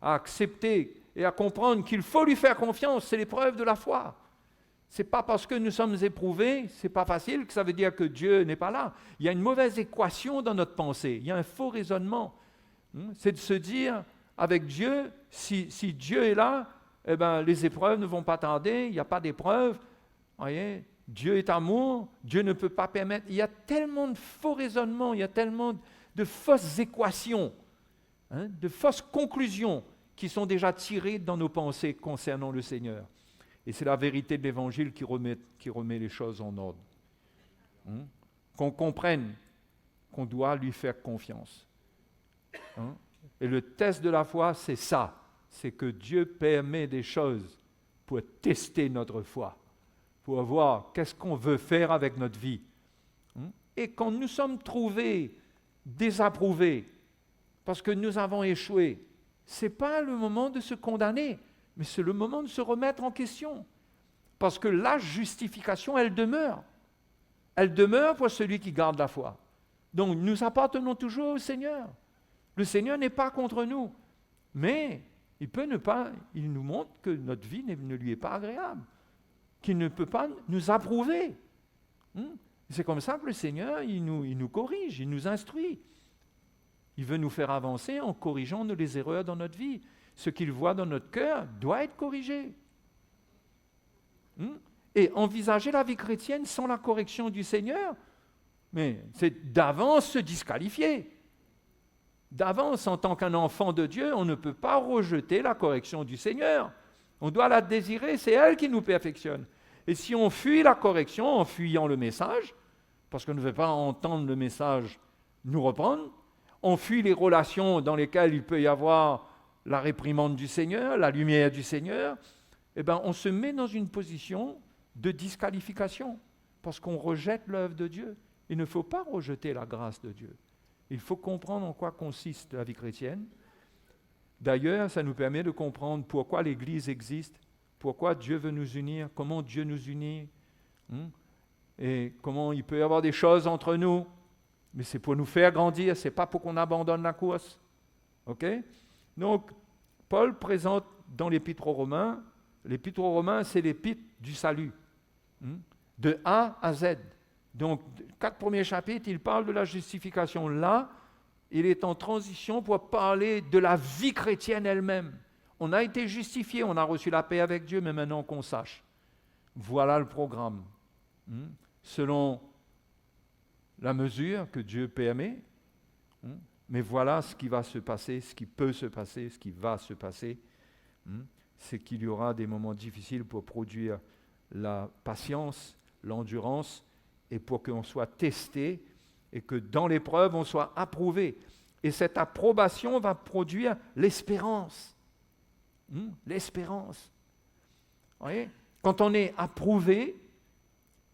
à accepter et à comprendre qu'il faut lui faire confiance. C'est l'épreuve de la foi. Ce n'est pas parce que nous sommes éprouvés, ce n'est pas facile, que ça veut dire que Dieu n'est pas là. Il y a une mauvaise équation dans notre pensée, il y a un faux raisonnement. C'est de se dire, avec Dieu, si Dieu est là, eh ben, les épreuves ne vont pas tarder, il n'y a pas d'épreuves. Voyez, Dieu est amour, Dieu ne peut pas permettre. Il y a tellement de faux raisonnements, il y a tellement de fausses équations, de fausses conclusions qui sont déjà tirées dans nos pensées concernant le Seigneur. Et c'est la vérité de l'Évangile qui remet les choses en ordre. Qu'on comprenne qu'on doit lui faire confiance. Et le test de la foi, c'est ça. C'est que Dieu permet des choses pour tester notre foi, pour voir qu'est-ce qu'on veut faire avec notre vie. Et quand nous sommes trouvés désapprouvés, parce que nous avons échoué, ce n'est pas le moment de se condamner, mais c'est le moment de se remettre en question. Parce que la justification, elle demeure. Elle demeure pour celui qui garde la foi. Donc nous appartenons toujours au Seigneur. Le Seigneur n'est pas contre nous, mais il nous montre que notre vie ne lui est pas agréable, qu'il ne peut pas nous approuver. C'est comme ça que le Seigneur, il nous corrige, il nous instruit. Il veut nous faire avancer en corrigeant les erreurs dans notre vie. Ce qu'il voit dans notre cœur doit être corrigé. Et envisager la vie chrétienne sans la correction du Seigneur, mais c'est d'avance se disqualifier. D'avance, en tant qu'un enfant de Dieu, on ne peut pas rejeter la correction du Seigneur. On doit la désirer, c'est elle qui nous perfectionne. Et si on fuit la correction en fuyant le message, parce qu'on ne veut pas entendre le message nous reprendre, On fuit les relations dans lesquelles il peut y avoir la réprimande du Seigneur, la lumière du Seigneur. Eh bien, on se met dans une position de disqualification parce qu'on rejette l'œuvre de Dieu. Il ne faut pas rejeter la grâce de Dieu. Il faut comprendre en quoi consiste la vie chrétienne. D'ailleurs, ça nous permet de comprendre pourquoi l'Église existe, pourquoi Dieu veut nous unir, comment Dieu nous unit, et comment il peut y avoir des choses entre nous. Mais c'est pour nous faire grandir, ce n'est pas pour qu'on abandonne la course. OK? Donc, Paul présente dans l'Épître aux Romains, c'est l'Épître du salut, de A à Z. Donc, 4 premiers chapitres, il parle de la justification. Là, il est en transition pour parler de la vie chrétienne elle-même. On a été justifié, on a reçu la paix avec Dieu, mais maintenant qu'on sache. Voilà le programme. Selon la mesure que Dieu permet, mais voilà ce qui va se passer, ce qui peut se passer, ce qui va se passer. C'est qu'il y aura des moments difficiles pour produire la patience, l'endurance, et pour qu'on soit testé, et que dans l'épreuve, on soit approuvé. Et cette approbation va produire l'espérance. L'espérance. Vous voyez ? Quand on est approuvé,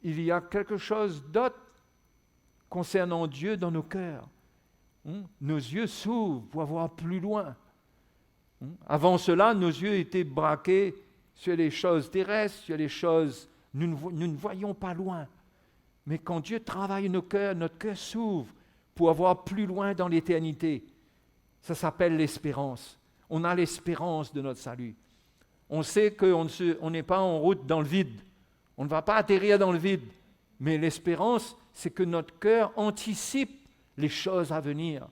il y a quelque chose d'autre concernant Dieu dans nos cœurs. Nos yeux s'ouvrent pour voir plus loin. Avant cela, nos yeux étaient braqués sur les choses terrestres, sur les choses... Nous ne voyons pas loin. Mais quand Dieu travaille nos cœurs, notre cœur s'ouvre pour voir plus loin dans l'éternité. Ça s'appelle l'espérance. On a l'espérance de notre salut. On sait qu'on n'est pas en route dans le vide. On ne va pas atterrir dans le vide. Mais l'espérance, c'est que notre cœur anticipe les choses à venir.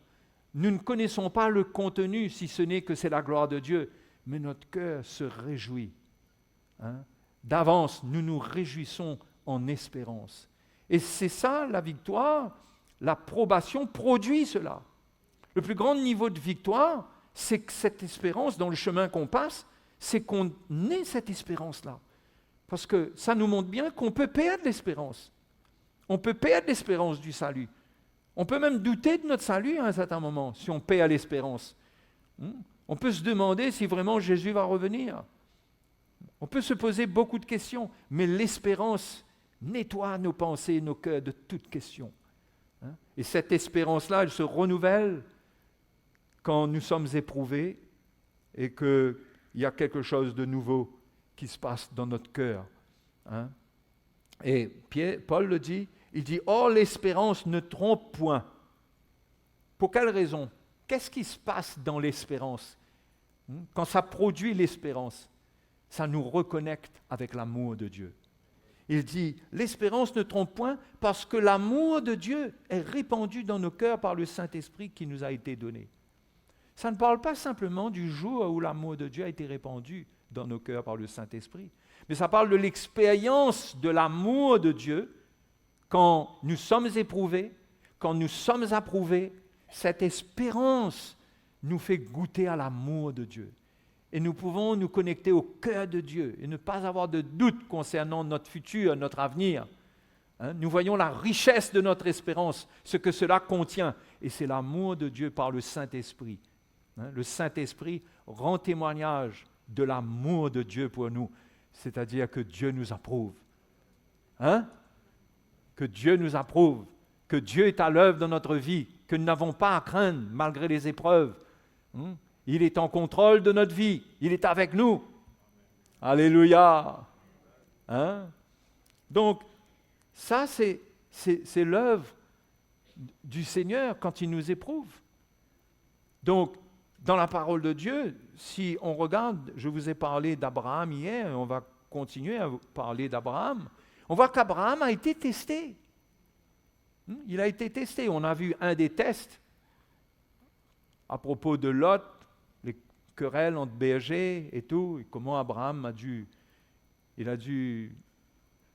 Nous ne connaissons pas le contenu, si ce n'est que c'est la gloire de Dieu. Mais notre cœur se réjouit. D'avance, nous nous réjouissons en espérance. Et c'est ça, la victoire, l'approbation produit cela. Le plus grand niveau de victoire, c'est que cette espérance, dans le chemin qu'on passe, c'est qu'on ait cette espérance-là. Parce que ça nous montre bien qu'on peut perdre l'espérance. On peut perdre l'espérance du salut. On peut même douter de notre salut à un certain moment, si on perd l'espérance. On peut se demander si vraiment Jésus va revenir. On peut se poser beaucoup de questions, mais l'espérance nettoie nos pensées, nos cœurs de toute question. Et cette espérance-là, elle se renouvelle quand nous sommes éprouvés et qu'il y a quelque chose de nouveau qui se passe dans notre cœur. Et Paul le dit, il dit « Or l'espérance ne trompe point ». Pour quelle raison ? Qu'est-ce qui se passe dans l'espérance ? Quand ça produit l'espérance, ça nous reconnecte avec l'amour de Dieu. Il dit, l'espérance ne trompe point parce que l'amour de Dieu est répandu dans nos cœurs par le Saint-Esprit qui nous a été donné. Ça ne parle pas simplement du jour où l'amour de Dieu a été répandu dans nos cœurs par le Saint-Esprit, mais ça parle de l'expérience de l'amour de Dieu quand nous sommes éprouvés, quand nous sommes approuvés. Cette espérance nous fait goûter à l'amour de Dieu. Et nous pouvons nous connecter au cœur de Dieu et ne pas avoir de doute concernant notre futur, notre avenir. Nous voyons la richesse de notre espérance, ce que cela contient. Et c'est l'amour de Dieu par le Saint-Esprit. Le Saint-Esprit rend témoignage de l'amour de Dieu pour nous. C'est-à-dire que Dieu nous approuve. Que Dieu nous approuve. Que Dieu est à l'œuvre dans notre vie. Que nous n'avons pas à craindre malgré les épreuves. Il est en contrôle de notre vie. Il est avec nous. Alléluia. Donc, ça, c'est l'œuvre du Seigneur quand il nous éprouve. Donc, dans la parole de Dieu, si on regarde, je vous ai parlé d'Abraham hier, et on va continuer à vous parler d'Abraham, on voit qu'Abraham a été testé. Il a été testé. On a vu un des tests à propos de Lot, les querelles entre bergers et tout, et comment Abraham a dû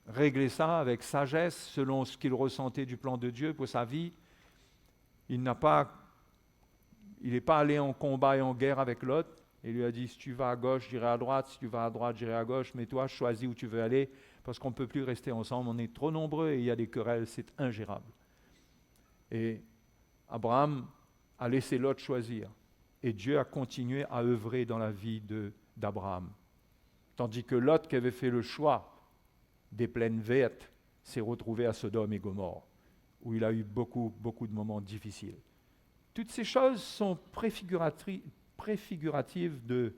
régler ça avec sagesse, selon ce qu'il ressentait du plan de Dieu pour sa vie. Il n'est pas allé en combat et en guerre avec Lot. Il lui a dit, si tu vas à gauche, j'irai à droite, si tu vas à droite, j'irai à gauche, mais toi, choisis où tu veux aller, parce qu'on ne peut plus rester ensemble, on est trop nombreux et il y a des querelles, c'est ingérable. Et Abraham a laissé Lot choisir. Et Dieu a continué à œuvrer dans la vie d'Abraham. Tandis que Lot, qui avait fait le choix des plaines vertes, s'est retrouvé à Sodome et Gomorrhe, où il a eu beaucoup de moments difficiles. Toutes ces choses sont préfiguratives de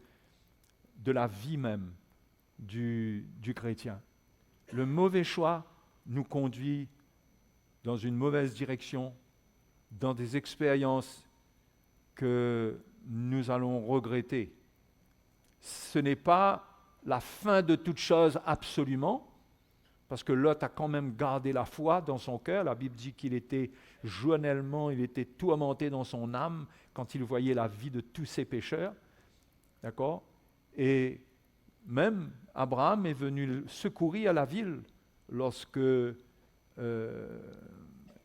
la vie même du chrétien. Le mauvais choix nous conduit dans une mauvaise direction, dans des expériences que nous allons regretter. Ce n'est pas la fin de toute chose absolument, parce que Lot a quand même gardé la foi dans son cœur. La Bible dit qu'il était journellement, il était tourmenté dans son âme quand il voyait la vie de tous ses pécheurs. D'accord ? Et même Abraham est venu secourir la ville lorsque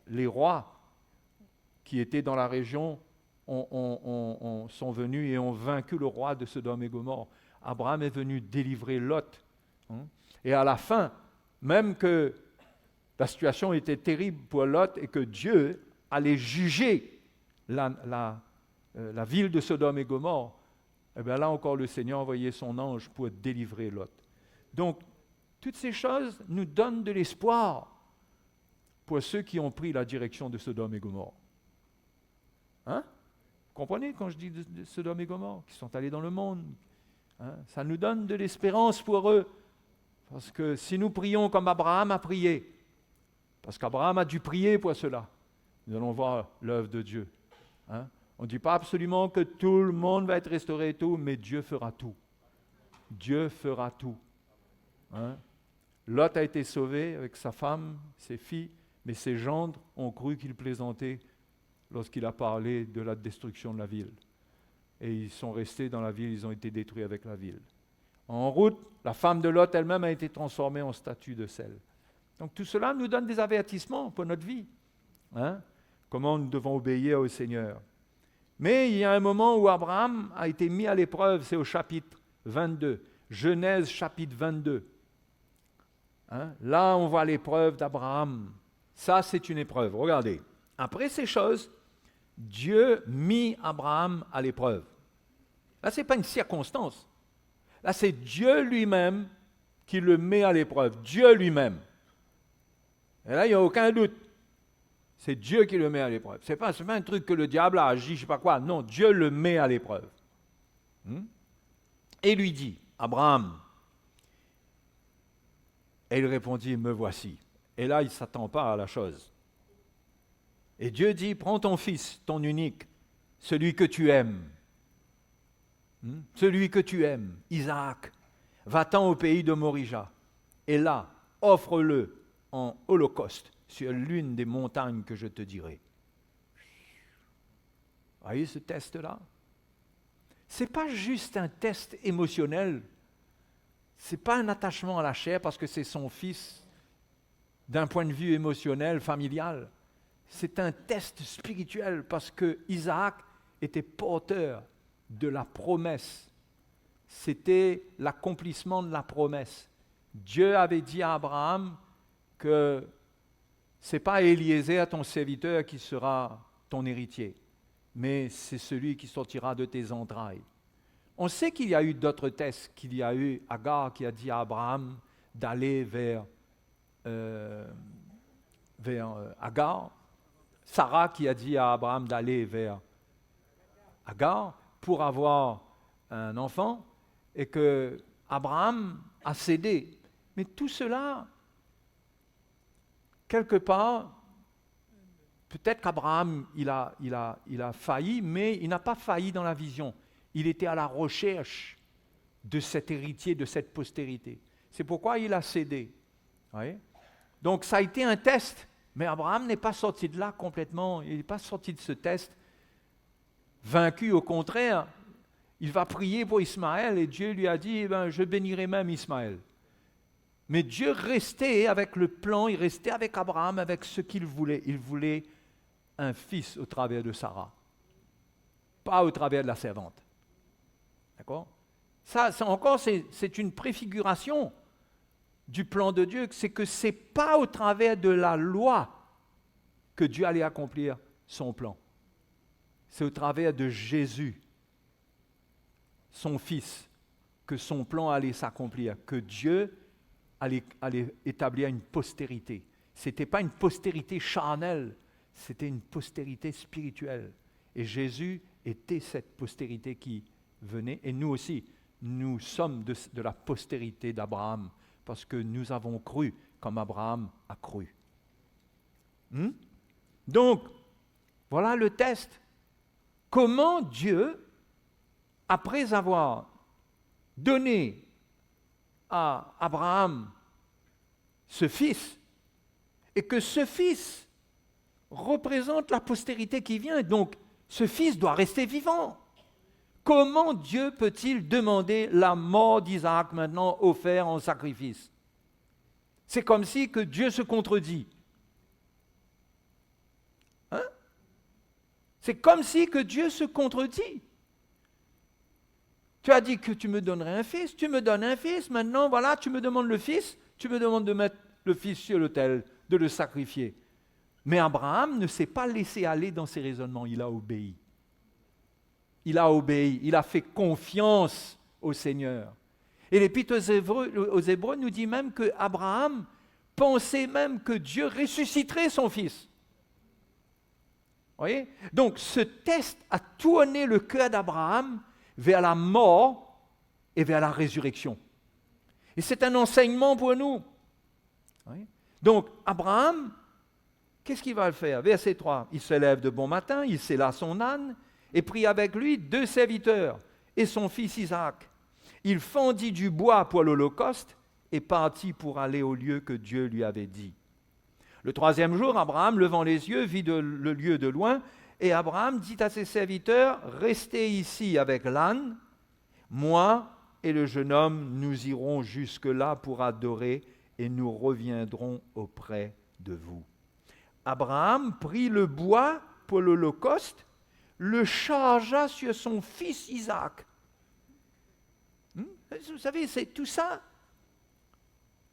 les rois qui étaient dans la région sont venus et ont vaincu le roi de Sodome et Gomorrhe. Abraham est venu délivrer Lot. Et à la fin, même que la situation était terrible pour Lot et que Dieu allait juger la ville de Sodome et Gomorrhe, eh bien là encore le Seigneur a envoyé son ange pour délivrer Lot. Donc, toutes ces choses nous donnent de l'espoir pour ceux qui ont pris la direction de Sodome et Gomorrhe. Hein? Vous comprenez quand je dis de Sodome et Gomorrhe, qui sont allés dans le monde? Hein? Ça nous donne de l'espérance pour eux. Parce que si nous prions comme Abraham a prié, parce qu'Abraham a dû prier pour cela, nous allons voir l'œuvre de Dieu. Hein? On ne dit pas absolument que tout le monde va être restauré et tout, mais Dieu fera tout. Dieu fera tout. Hein? Lot a été sauvé avec sa femme, ses filles, mais ses gendres ont cru qu'il plaisantait lorsqu'il a parlé de la destruction de la ville. Et ils sont restés dans la ville, ils ont été détruits avec la ville. En route, la femme de Lot elle-même a été transformée en statue de sel. Donc tout cela nous donne des avertissements pour notre vie. Hein? Comment nous devons obéir au Seigneur. Mais il y a un moment où Abraham a été mis à l'épreuve, c'est au chapitre 22. Genèse chapitre 22. Hein? Là, on voit l'épreuve d'Abraham. Ça, c'est une épreuve. Regardez. Après ces choses, Dieu mit Abraham à l'épreuve. Là, ce n'est pas une circonstance. Là, c'est Dieu lui-même qui le met à l'épreuve. Dieu lui-même. Et là, il n'y a aucun doute. C'est Dieu qui le met à l'épreuve. Ce n'est pas un truc que le diable a agi, je ne sais pas quoi. Non, Dieu le met à l'épreuve. Et lui dit, Abraham. Et il répondit, me voici. Et là, il ne s'attend pas à la chose. Et Dieu dit, prends ton fils, ton unique, celui que tu aimes. Celui que tu aimes, Isaac, va-t'en au pays de Morija. Et là, offre-le en holocauste sur l'une des montagnes que je te dirai. Vous voyez ce test-là? Ce n'est pas juste un test émotionnel. Ce n'est pas un attachement à la chair parce que c'est son fils d'un point de vue émotionnel, familial. C'est un test spirituel parce que Isaac était porteur de la promesse. C'était l'accomplissement de la promesse. Dieu avait dit à Abraham que ce n'est pas Éliézer, ton serviteur, qui sera ton héritier, mais c'est celui qui sortira de tes entrailles. On sait qu'il y a eu d'autres tests, qu'il y a eu Agar qui a dit à Abraham d'aller vers Agar, Sarah qui a dit à Abraham d'aller vers Agar pour avoir un enfant, et que Abraham a cédé. Mais tout cela, quelque part, peut-être qu'Abraham, il a failli, mais il n'a pas failli dans la vision. Il était à la recherche de cet héritier, de cette postérité. C'est pourquoi il a cédé. Voyez? Donc ça a été un test, mais Abraham n'est pas sorti de là complètement. Il n'est pas sorti de ce test vaincu. Au contraire, il va prier pour Ismaël et Dieu lui a dit, je bénirai même Ismaël. Mais Dieu restait avec le plan, il restait avec Abraham, avec ce qu'il voulait. Il voulait un fils au travers de Sarah, pas au travers de la servante. D'accord? Ça encore, c'est une préfiguration du plan de Dieu, c'est que ce n'est pas au travers de la loi que Dieu allait accomplir son plan. c'est au travers de Jésus, son Fils, que son plan allait s'accomplir, que Dieu allait établir une postérité. Ce n'était pas une postérité charnelle, c'était une postérité spirituelle. Et Jésus était cette postérité qui venait, et nous aussi, nous sommes de la postérité d'Abraham, parce que nous avons cru comme Abraham a cru. Donc, voilà le test. Comment Dieu, après avoir donné à Abraham ce fils, et que ce fils représente la postérité qui vient, donc ce fils doit rester vivant. Comment Dieu peut-il demander la mort d'Isaac maintenant offert en sacrifice? C'est comme si que Dieu se contredit. Hein? C'est comme si que Dieu se contredit. Tu as dit que tu me donnerais un fils, tu me donnes un fils, maintenant voilà, tu me demandes le fils, tu me demandes de mettre le fils sur l'autel, de le sacrifier. Mais Abraham ne s'est pas laissé aller dans ses raisonnements, il a obéi. Il a obéi, il a fait confiance au Seigneur. Et l'Épître aux Hébreux nous dit même que Abraham pensait même que Dieu ressusciterait son fils. Vous voyez? Donc ce test a tourné le cœur d'Abraham vers la mort et vers la résurrection. Et c'est un enseignement pour nous. Vous voyez? Donc Abraham, qu'est-ce qu'il va faire? Verset 3, il se lève de bon matin, il sella son âne, et prit avec lui 2 serviteurs et son fils Isaac. Il fendit du bois pour l'Holocauste et partit pour aller au lieu que Dieu lui avait dit. Le 3e jour, Abraham, levant les yeux, vit le lieu de loin, et Abraham dit à ses serviteurs, « Restez ici avec l'âne, moi et le jeune homme, nous irons jusque-là pour adorer, et nous reviendrons auprès de vous. » Abraham prit le bois pour l'Holocauste, le chargea sur son fils Isaac. Vous savez, c'est tout ça.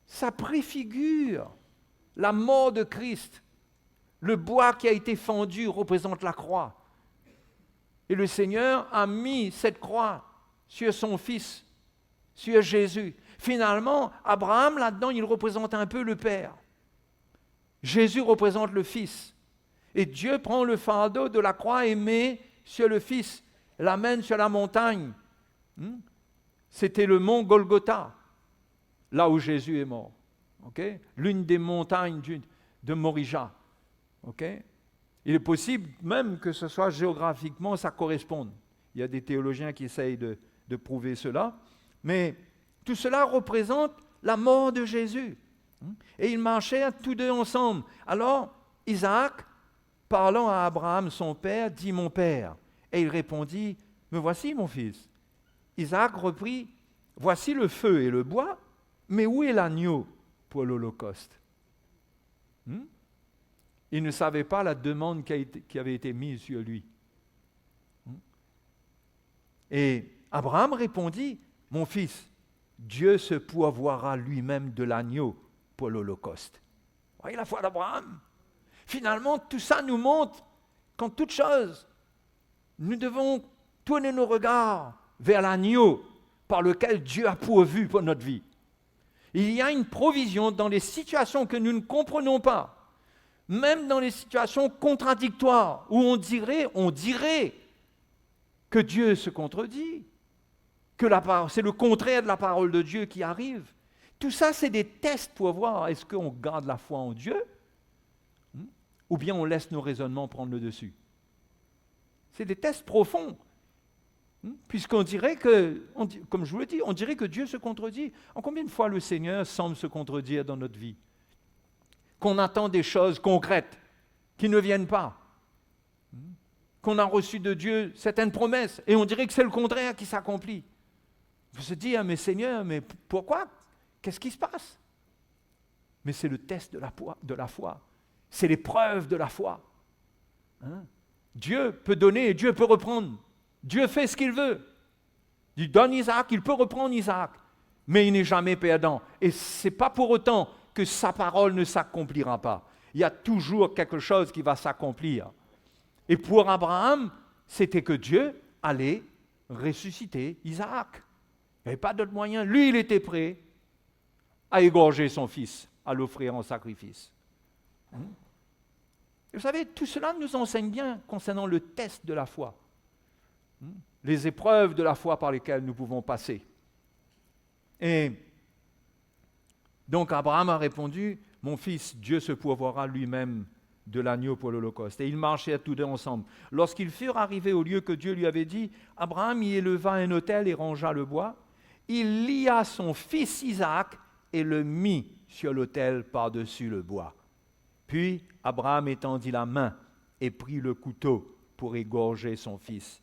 Ça préfigure la mort de Christ. Le bois qui a été fendu représente la croix. Et le Seigneur a mis cette croix sur son fils, sur Jésus. Finalement, Abraham, là-dedans, il représente un peu le Père. Jésus représente le Fils. Et Dieu prend le fardeau de la croix et met sur le Fils, l'amène sur la montagne. C'était le mont Golgotha, là où Jésus est mort. Okay? L'une des montagnes de Morija. Okay? Il est possible même que ce soit géographiquement, ça corresponde. Il y a des théologiens qui essayent de prouver cela. Mais tout cela représente la mort de Jésus. Et ils marchaient tous deux ensemble. Alors, Isaac, parlant à Abraham, son père, dit « Mon père ». Et il répondit « Me voici, mon fils ». Isaac reprit « Voici le feu et le bois, mais où est l'agneau pour l'Holocauste » Il ne savait pas la demande qui avait été mise sur lui. Et Abraham répondit « Mon fils, Dieu se pourvoira lui-même de l'agneau pour l'Holocauste. » Vous voyez la foi d'Abraham? Finalement, tout ça nous montre qu'en toute chose, nous devons tourner nos regards vers l'agneau par lequel Dieu a pourvu pour notre vie. Il y a une provision dans les situations que nous ne comprenons pas, même dans les situations contradictoires, où on dirait que Dieu se contredit, que c'est le contraire de la parole de Dieu qui arrive. Tout ça, c'est des tests pour voir est-ce qu'on garde la foi en Dieu ou bien on laisse nos raisonnements prendre le dessus. C'est des tests profonds. Puisqu'on dirait que, comme je vous l'ai dit, on dirait que Dieu se contredit. En combien de fois le Seigneur semble se contredire dans notre vie? Qu'on attend des choses concrètes qui ne viennent pas. Qu'on a reçu de Dieu certaines promesses et on dirait que c'est le contraire qui s'accomplit. Vous se dites, mais Seigneur, mais pourquoi? Qu'est-ce qui se passe? Mais c'est le test de la foi. C'est l'épreuve de la foi. Dieu peut donner et Dieu peut reprendre. Dieu fait ce qu'il veut. Il donne Isaac, il peut reprendre Isaac. Mais il n'est jamais perdant. Et ce n'est pas pour autant que sa parole ne s'accomplira pas. Il y a toujours quelque chose qui va s'accomplir. Et pour Abraham, c'était que Dieu allait ressusciter Isaac. Il n'y avait pas d'autre moyen. Lui, il était prêt à égorger son fils, à l'offrir en sacrifice. Et vous savez, tout cela nous enseigne bien concernant le test de la foi. Les épreuves de la foi par lesquelles nous pouvons passer. Et donc Abraham a répondu, « Mon fils, Dieu se pourvoira lui-même de l'agneau pour l'Holocauste. » Et ils marchèrent tous deux ensemble. Lorsqu'ils furent arrivés au lieu que Dieu lui avait dit, Abraham y éleva un autel et rangea le bois. Il lia son fils Isaac et le mit sur l'autel par-dessus le bois. Puis Abraham étendit la main et prit le couteau pour égorger son fils.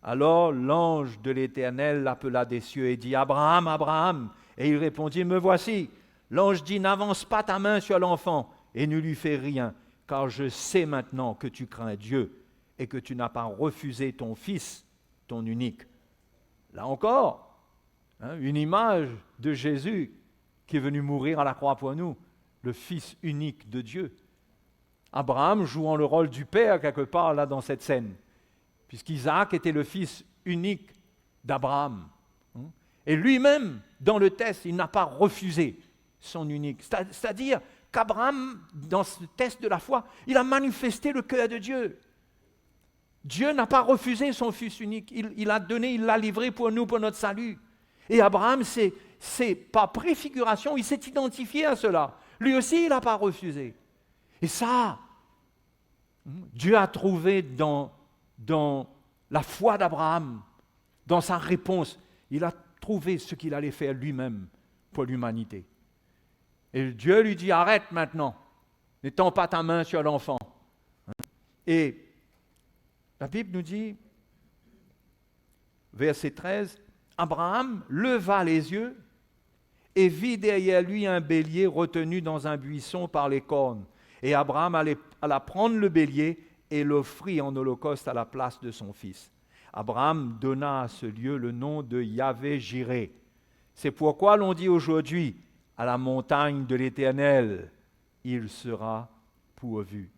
Alors l'ange de l'Éternel l'appela des cieux et dit, « Abraham, Abraham !» Et il répondit, « Me voici. » L'ange dit, « N'avance pas ta main sur l'enfant et ne lui fais rien, car je sais maintenant que tu crains Dieu et que tu n'as pas refusé ton fils, ton unique. » Là encore, une image de Jésus qui est venu mourir à la croix pour nous, le fils unique de Dieu. Abraham jouant le rôle du père quelque part là dans cette scène, puisqu'Isaac était le fils unique d'Abraham. Et lui-même, dans le test, il n'a pas refusé son unique. C'est-à-dire qu'Abraham, dans ce test de la foi, il a manifesté le cœur de Dieu. Dieu n'a pas refusé son fils unique. Il l'a donné, il l'a livré pour nous, pour notre salut. Et Abraham, c'est par préfiguration, il s'est identifié à cela. Lui aussi, il n'a pas refusé. Et ça, Dieu a trouvé dans la foi d'Abraham, dans sa réponse, il a trouvé ce qu'il allait faire lui-même pour l'humanité. Et Dieu lui dit, arrête maintenant, n'étends pas ta main sur l'enfant. Et la Bible nous dit, verset 13, Abraham leva les yeux et vit derrière lui un bélier retenu dans un buisson par les cornes. Et Abraham alla prendre le bélier et l'offrit en holocauste à la place de son fils. Abraham donna à ce lieu le nom de Yahvé-Jiré. C'est pourquoi l'on dit aujourd'hui, à la montagne de l'Éternel, il sera pourvu.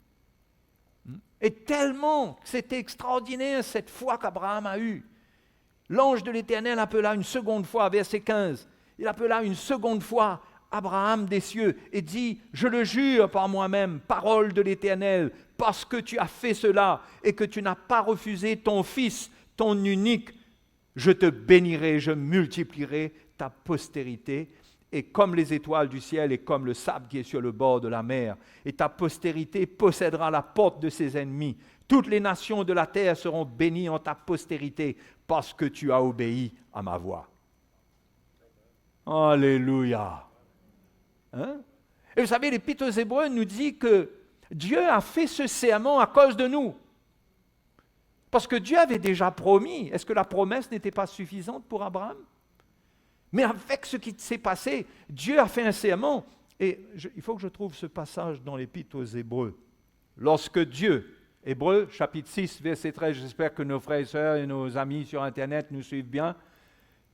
Et tellement, c'était extraordinaire cette foi qu'Abraham a eue. L'ange de l'Éternel appela une seconde fois, verset 15, il appela une seconde fois Abraham des cieux et dit, je le jure par moi-même, parole de l'Éternel, parce que tu as fait cela et que tu n'as pas refusé ton fils, ton unique, je te bénirai, je multiplierai ta postérité, et comme les étoiles du ciel et comme le sable qui est sur le bord de la mer, et ta postérité possédera la porte de ses ennemis. Toutes les nations de la terre seront bénies en ta postérité, parce que tu as obéi à ma voix. Alléluia. Et vous savez, l'Épître aux Hébreux nous dit que Dieu a fait ce serment à cause de nous. Parce que Dieu avait déjà promis. Est-ce que la promesse n'était pas suffisante pour Abraham? Mais avec ce qui s'est passé, Dieu a fait un serment. Et il faut que je trouve ce passage dans l'Épître aux Hébreux. Lorsque Dieu, Hébreux, chapitre 6, verset 13, j'espère que nos frères et sœurs et nos amis sur Internet nous suivent bien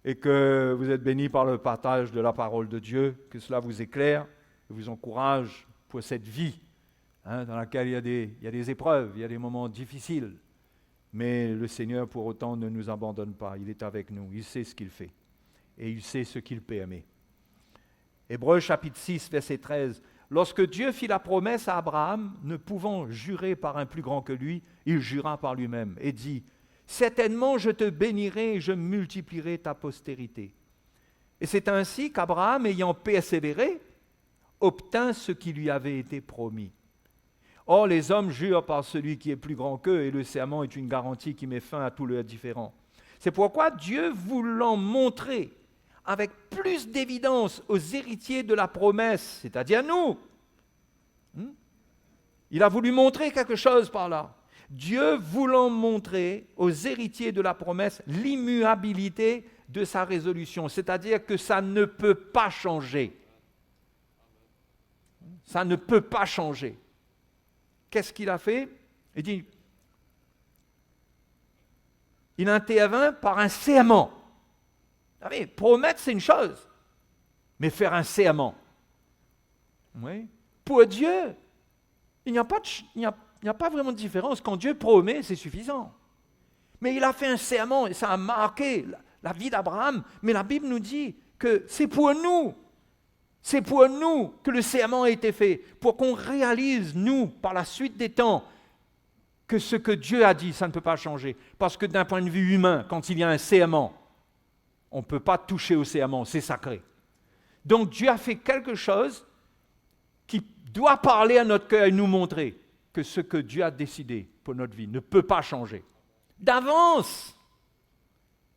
et que vous êtes bénis par le partage de la parole de Dieu, que cela vous éclaire, et vous encourage pour cette vie dans laquelle il y a des épreuves, il y a des moments difficiles. Mais le Seigneur, pour autant, ne nous abandonne pas. Il est avec nous. Il sait ce qu'il fait. Et il sait ce qu'il permet. Hébreux chapitre 6, verset 13. Lorsque Dieu fit la promesse à Abraham, ne pouvant jurer par un plus grand que lui, il jura par lui-même et dit, « Certainement je te bénirai et je multiplierai ta postérité. » Et c'est ainsi qu'Abraham, ayant persévéré, obtint ce qui lui avait été promis. Or, les hommes jurent par celui qui est plus grand qu'eux, et le serment est une garantie qui met fin à tous leurs différends. C'est pourquoi Dieu, voulant montrer avec plus d'évidence aux héritiers de la promesse, c'est-à-dire nous, il a voulu montrer quelque chose par là. Dieu voulant montrer aux héritiers de la promesse l'immuabilité de sa résolution, c'est-à-dire que ça ne peut pas changer. Ça ne peut pas changer. Qu'est-ce qu'il a fait? Il dit, il intervint par un serment. Vous savez, promettre, c'est une chose, mais faire un serment. Oui. Pour Dieu, il n'y a pas vraiment de différence. Quand Dieu promet, c'est suffisant. Mais il a fait un serment et ça a marqué la vie d'Abraham. Mais la Bible nous dit que c'est pour nous. C'est pour nous que le serment a été fait, pour qu'on réalise, nous, par la suite des temps, que ce que Dieu a dit, ça ne peut pas changer. Parce que d'un point de vue humain, quand il y a un serment, on ne peut pas toucher au serment, c'est sacré. Donc Dieu a fait quelque chose qui doit parler à notre cœur et nous montrer que ce que Dieu a décidé pour notre vie ne peut pas changer. D'avance.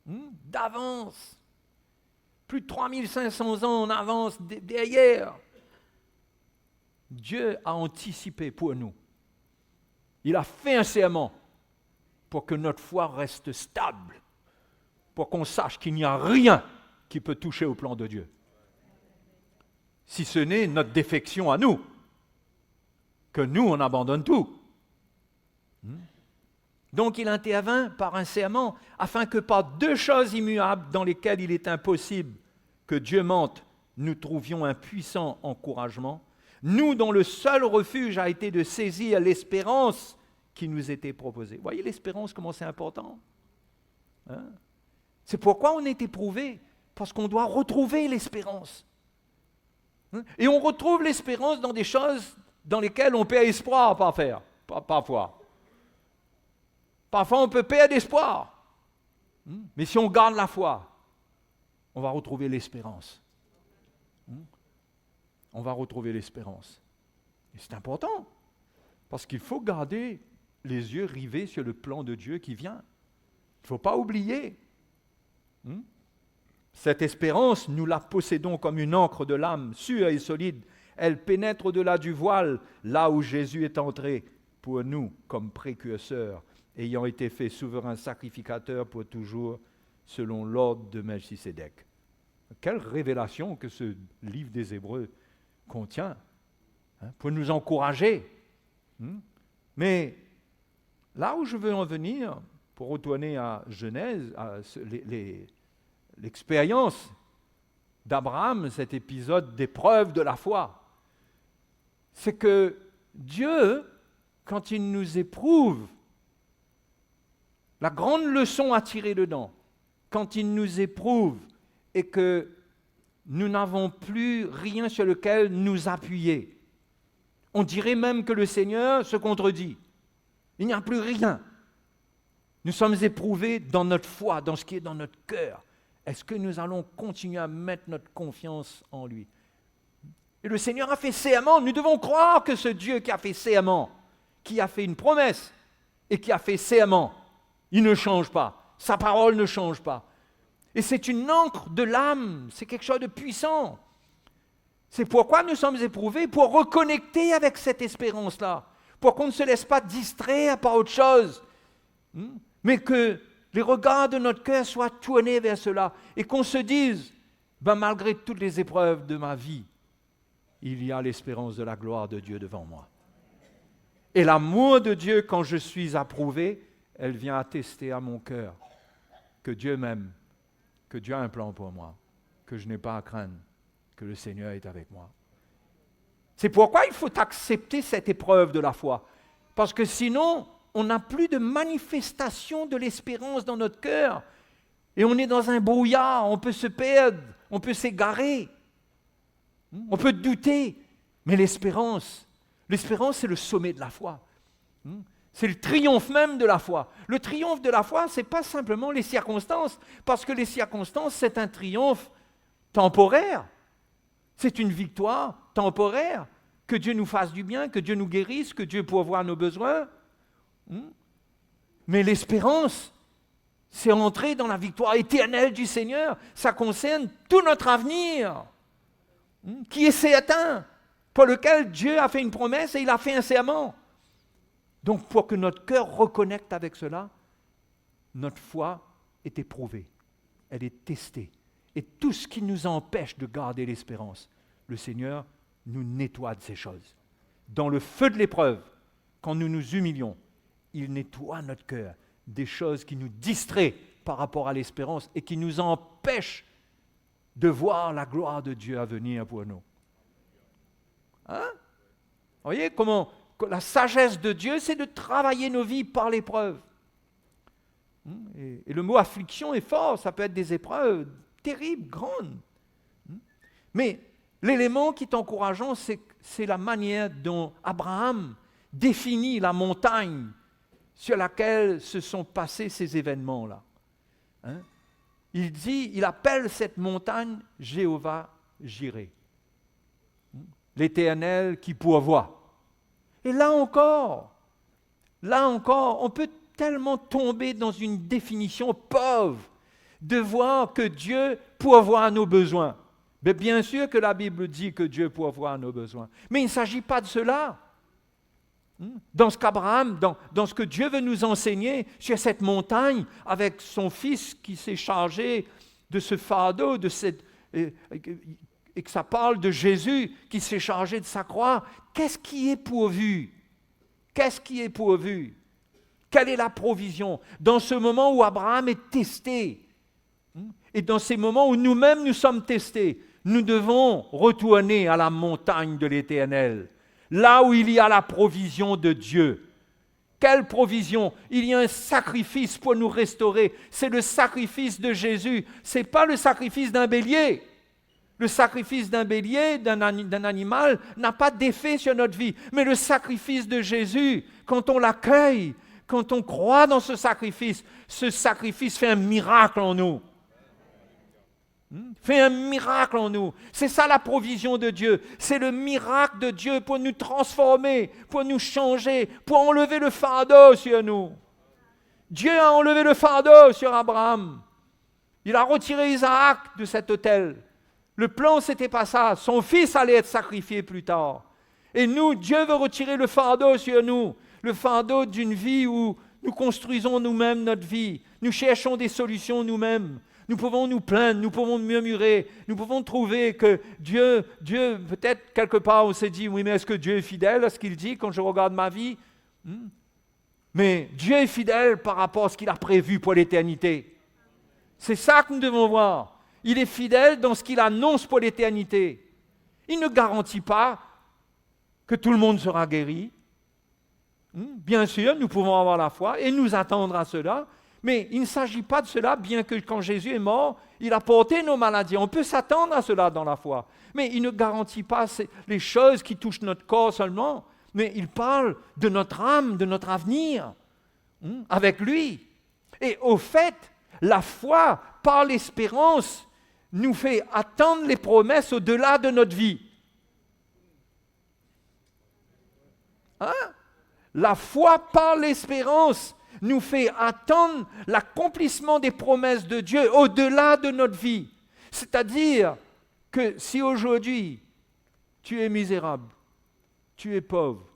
D'avance. Plus de 3500 ans en avance derrière. Dieu a anticipé pour nous. Il a fait un serment pour que notre foi reste stable, pour qu'on sache qu'il n'y a rien qui peut toucher au plan de Dieu. Si ce n'est notre défection à nous, que nous, on abandonne tout. Donc il intervint par un serment, afin que par deux choses immuables dans lesquelles il est impossible que Dieu mente, nous trouvions un puissant encouragement, nous dont le seul refuge a été de saisir l'espérance qui nous était proposée. Vous voyez l'espérance, comment c'est important, hein? C'est pourquoi on est éprouvé, parce qu'on doit retrouver l'espérance. Et on retrouve l'espérance dans des choses dans lesquelles on perd espoir parfois. Parfois, on peut perdre espoir. Mais si on garde la foi, on va retrouver l'espérance. On va retrouver l'espérance. Et c'est important, parce qu'il faut garder les yeux rivés sur le plan de Dieu qui vient. Il ne faut pas oublier. Cette espérance, nous la possédons comme une encre de l'âme, sûre et solide. Elle pénètre au-delà du voile, là où Jésus est entré, pour nous, comme précurseur, ayant été fait souverain sacrificateur pour toujours, selon l'ordre de Melchisédek. Quelle révélation que ce livre des Hébreux contient, pour nous encourager. Mais là où je veux en venir, pour retourner à Genèse, à l'expérience d'Abraham, cet épisode d'épreuve de la foi, c'est que Dieu, quand il nous éprouve, la grande leçon à tirer dedans, quand il nous éprouve et que nous n'avons plus rien sur lequel nous appuyer, on dirait même que le Seigneur se contredit. Il n'y a plus rien. Nous sommes éprouvés dans notre foi, dans ce qui est dans notre cœur. Est-ce que nous allons continuer à mettre notre confiance en lui? Et le Seigneur a fait serment. Nous devons croire que ce Dieu qui a fait serment, qui a fait une promesse et qui a fait serment, il ne change pas. Sa parole ne change pas. Et c'est une encre de l'âme. C'est quelque chose de puissant. C'est pourquoi nous sommes éprouvés, pour reconnecter avec cette espérance-là, pour qu'on ne se laisse pas distraire par autre chose, mais que les regards de notre cœur soient tournés vers cela et qu'on se dise, malgré toutes les épreuves de ma vie, il y a l'espérance de la gloire de Dieu devant moi. Et l'amour de Dieu, quand je suis approuvé, elle vient attester à mon cœur que Dieu m'aime, que Dieu a un plan pour moi, que je n'ai pas à craindre, que le Seigneur est avec moi. C'est pourquoi il faut accepter cette épreuve de la foi, parce que sinon, on n'a plus de manifestation de l'espérance dans notre cœur, et on est dans un brouillard, on peut se perdre, on peut s'égarer, on peut douter, mais l'espérance, c'est le sommet de la foi. C'est le triomphe même de la foi. Le triomphe de la foi, ce n'est pas simplement les circonstances, parce que les circonstances, c'est un triomphe temporaire. C'est une victoire temporaire. Que Dieu nous fasse du bien, que Dieu nous guérisse, que Dieu pourvoie nos besoins. Mais l'espérance, c'est entrer dans la victoire éternelle du Seigneur. Ça concerne tout notre avenir, qui est certain, pour lequel Dieu a fait une promesse et il a fait un serment. Donc, pour que notre cœur reconnecte avec cela, notre foi est éprouvée, elle est testée. Et tout ce qui nous empêche de garder l'espérance, le Seigneur nous nettoie de ces choses. Dans le feu de l'épreuve, quand nous nous humilions, il nettoie notre cœur des choses qui nous distraient par rapport à l'espérance et qui nous empêchent de voir la gloire de Dieu à venir pour nous. Vous voyez comment la sagesse de Dieu, c'est de travailler nos vies par l'épreuve. Et le mot affliction est fort, ça peut être des épreuves terribles, grandes. Mais l'élément qui est encourageant, c'est la manière dont Abraham définit la montagne sur laquelle se sont passés ces événements-là. Il appelle cette montagne Jéhovah Jireh, l'Éternel qui pourvoit. Et là encore, on peut tellement tomber dans une définition pauvre de voir que Dieu pourvoit à nos besoins. Mais bien sûr que la Bible dit que Dieu pourvoit à nos besoins. Mais il ne s'agit pas de cela. Dans ce qu'Abraham, dans ce que Dieu veut nous enseigner sur cette montagne, avec son fils qui s'est chargé de ce fardeau, et que ça parle de Jésus qui s'est chargé de sa croix, qu'est-ce qui est pourvu? Qu'est-ce qui est pourvu? Quelle est la provision? Dans ce moment où Abraham est testé, et dans ces moments où nous-mêmes nous sommes testés, nous devons retourner à la montagne de l'Éternel, là où il y a la provision de Dieu. Quelle provision? Il y a un sacrifice pour nous restaurer. C'est le sacrifice de Jésus. Ce n'est pas le sacrifice d'un bélier. Le sacrifice d'un bélier, d'un animal, n'a pas d'effet sur notre vie. Mais le sacrifice de Jésus, quand on l'accueille, quand on croit dans ce sacrifice fait un miracle en nous. Fait un miracle en nous. C'est ça la provision de Dieu. C'est le miracle de Dieu pour nous transformer, pour nous changer, pour enlever le fardeau sur nous. Dieu a enlevé le fardeau sur Abraham. Il a retiré Isaac de cet autel. Le plan, c'était pas ça. Son fils allait être sacrifié plus tard. Et nous, Dieu veut retirer le fardeau sur nous. Le fardeau d'une vie où nous construisons nous-mêmes notre vie. Nous cherchons des solutions nous-mêmes. Nous pouvons nous plaindre, nous pouvons murmurer, nous pouvons trouver que Dieu, peut-être quelque part on s'est dit, oui, mais est-ce que Dieu est fidèle à ce qu'il dit quand je regarde ma vie? Mais Dieu est fidèle par rapport à ce qu'il a prévu pour l'éternité. C'est ça que nous devons voir. Il est fidèle dans ce qu'il annonce pour l'éternité. Il ne garantit pas que tout le monde sera guéri. Bien sûr, nous pouvons avoir la foi et nous attendre à cela. Mais il ne s'agit pas de cela, bien que quand Jésus est mort, il a porté nos maladies. On peut s'attendre à cela dans la foi. Mais il ne garantit pas les choses qui touchent notre corps seulement, mais il parle de notre âme, de notre avenir, avec lui. Et au fait, la foi, par l'espérance, nous fait attendre les promesses au-delà de notre vie. La foi, par l'espérance, nous fait attendre l'accomplissement des promesses de Dieu au-delà de notre vie. C'est-à-dire que si aujourd'hui, tu es misérable, tu es pauvre,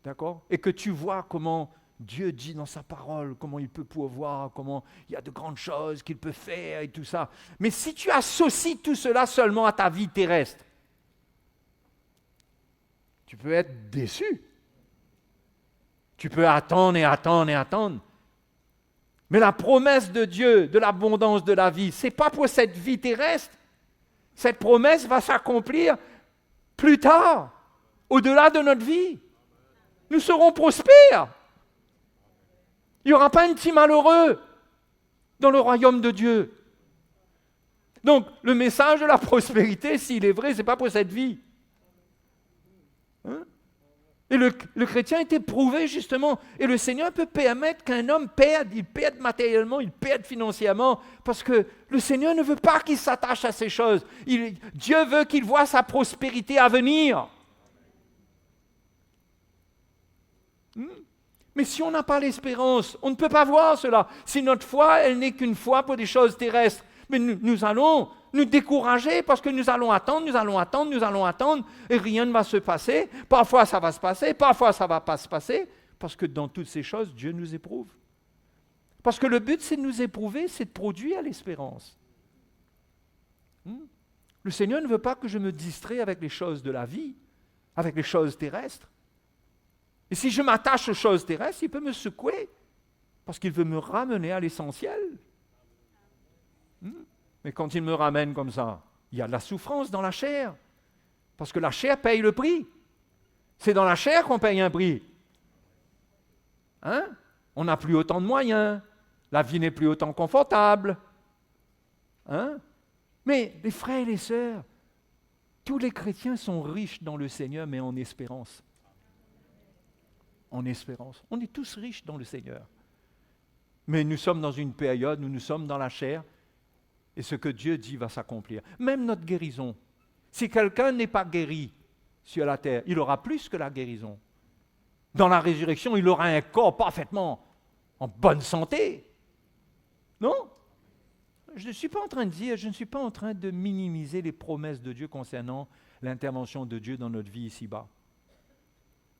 d'accord, et que tu vois comment Dieu dit dans sa parole, comment il peut pourvoir, comment il y a de grandes choses qu'il peut faire et tout ça. Mais si tu associes tout cela seulement à ta vie terrestre, tu peux être déçu. Tu peux attendre et attendre et attendre. Mais la promesse de Dieu, de l'abondance de la vie, ce n'est pas pour cette vie terrestre. Cette promesse va s'accomplir plus tard, au-delà de notre vie. Nous serons prospères. Il n'y aura pas un petit malheureux dans le royaume de Dieu. Donc, le message de la prospérité, s'il est vrai, ce n'est pas pour cette vie. Et le chrétien est éprouvé justement. Et le Seigneur peut permettre qu'un homme perde. Il perde matériellement, il perde financièrement. Parce que le Seigneur ne veut pas qu'il s'attache à ces choses. Dieu veut qu'il voie sa prospérité à venir. Mais si on n'a pas l'espérance, on ne peut pas voir cela. Si notre foi, elle n'est qu'une foi pour des choses terrestres. Mais nous allons nous décourager parce que nous allons attendre, et rien ne va se passer. Parfois ça va se passer, parfois ça ne va pas se passer, parce que dans toutes ces choses, Dieu nous éprouve. Parce que le but, c'est de nous éprouver, c'est de produire l'espérance. Le Seigneur ne veut pas que je me distrais avec les choses de la vie, avec les choses terrestres. Et si je m'attache aux choses terrestres, il peut me secouer, parce qu'il veut me ramener à l'essentiel. Mais quand il me ramène comme ça, il y a de la souffrance dans la chair. Parce que la chair paye le prix. C'est dans la chair qu'on paye un prix. On n'a plus autant de moyens. La vie n'est plus autant confortable. Hein? Mais les frères et les sœurs, tous les chrétiens sont riches dans le Seigneur, mais en espérance. En espérance. On est tous riches dans le Seigneur. Mais nous sommes dans une période où nous sommes dans la chair, et ce que Dieu dit va s'accomplir. Même notre guérison. Si quelqu'un n'est pas guéri sur la terre, il aura plus que la guérison. Dans la résurrection, il aura un corps parfaitement en bonne santé. Non? Je ne suis pas en train de dire, je ne suis pas en train de minimiser les promesses de Dieu concernant l'intervention de Dieu dans notre vie ici-bas.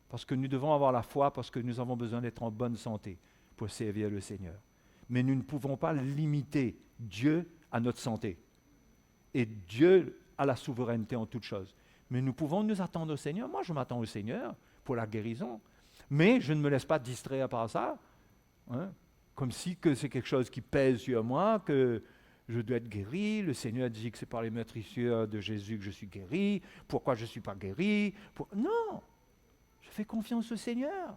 Parce que nous devons avoir la foi, parce que nous avons besoin d'être en bonne santé pour servir le Seigneur. Mais nous ne pouvons pas limiter Dieu à notre santé. Et Dieu a la souveraineté en toutes choses. Mais nous pouvons nous attendre au Seigneur. Moi, je m'attends au Seigneur pour la guérison. Mais je ne me laisse pas distraire par ça. Hein? Comme si que c'est quelque chose qui pèse sur moi, que je dois être guéri. Le Seigneur dit que c'est par les meurtrissures de Jésus que je suis guéri. Pourquoi je ne suis pas guéri? Non! Je fais confiance au Seigneur.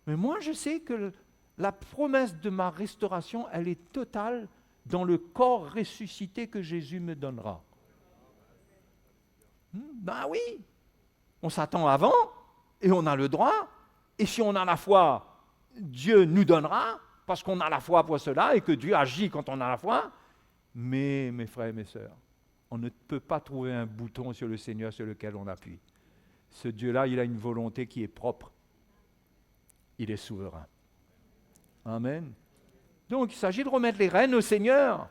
Mais moi, je sais que la promesse de ma restauration, elle est totale dans le corps ressuscité que Jésus me donnera. Ben oui! On s'attend avant et on a le droit. Et si on a la foi, Dieu nous donnera, parce qu'on a la foi pour cela et que Dieu agit quand on a la foi. Mais, mes frères et mes sœurs, on ne peut pas trouver un bouton sur le Seigneur sur lequel on appuie. Ce Dieu-là, il a une volonté qui est propre. Il est souverain. Amen. Donc, il s'agit de remettre les rênes au Seigneur.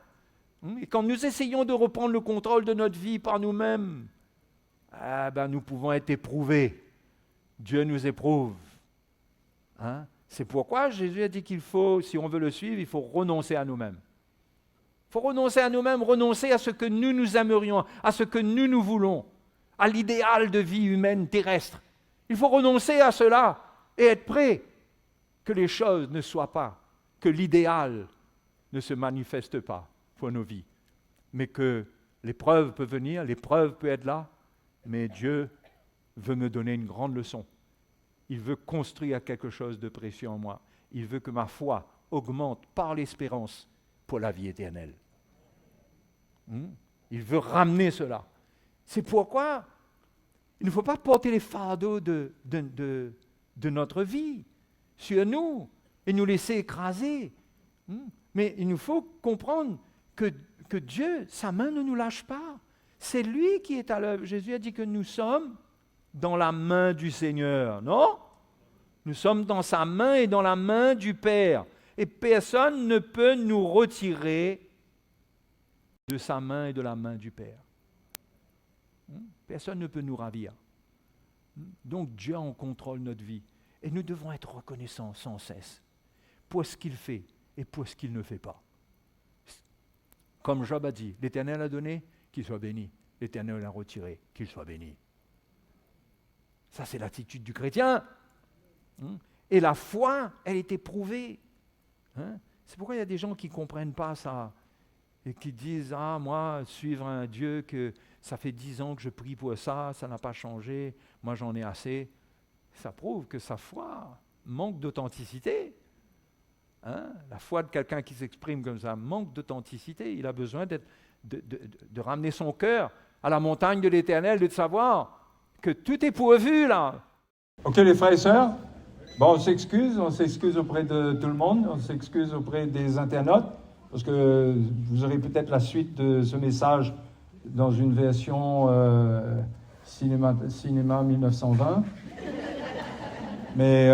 Et quand nous essayons de reprendre le contrôle de notre vie par nous-mêmes, nous pouvons être éprouvés. Dieu nous éprouve. Hein? C'est pourquoi Jésus a dit qu'il faut, si on veut le suivre, il faut renoncer à nous-mêmes. Il faut renoncer à nous-mêmes, renoncer à ce que nous aimerions, à ce que nous voulons, à l'idéal de vie humaine terrestre. Il faut renoncer à cela et être prêt que les choses ne soient pas, que l'idéal ne se manifeste pas pour nos vies, mais que l'épreuve peut venir, l'épreuve peut être là, mais Dieu veut me donner une grande leçon. Il veut construire quelque chose de précieux en moi. Il veut que ma foi augmente par l'espérance pour la vie éternelle. Il veut ramener cela. C'est pourquoi il ne faut pas porter les fardeaux de notre vie sur nous et nous laisser écraser. Mais il nous faut comprendre que Dieu, sa main ne nous lâche pas. C'est lui qui est à l'œuvre. Jésus a dit que nous sommes dans la main du Seigneur, non? Nous sommes dans sa main et dans la main du Père. Et personne ne peut nous retirer de sa main et de la main du Père. Personne ne peut nous ravir. Donc Dieu en contrôle notre vie. Et nous devons être reconnaissants sans cesse pour ce qu'il fait et pour ce qu'il ne fait pas. Comme Job a dit, l'Éternel a donné, qu'il soit béni. L'Éternel a retiré, qu'il soit béni. Ça, c'est l'attitude du chrétien. Et la foi, elle est éprouvée. C'est pourquoi il y a des gens qui ne comprennent pas ça et qui disent « Ah, moi, suivre un Dieu que ça fait 10 ans que je prie pour ça, ça n'a pas changé, moi j'en ai assez. » Ça prouve que sa foi manque d'authenticité. La foi de quelqu'un qui s'exprime comme ça manque d'authenticité. Il a besoin de ramener son cœur à la montagne de l'Éternel, de savoir que tout est pourvu là. Ok les frères et sœurs, on s'excuse auprès de tout le monde, on s'excuse auprès des internautes, parce que vous aurez peut-être la suite de ce message dans une version cinéma 1920. Mais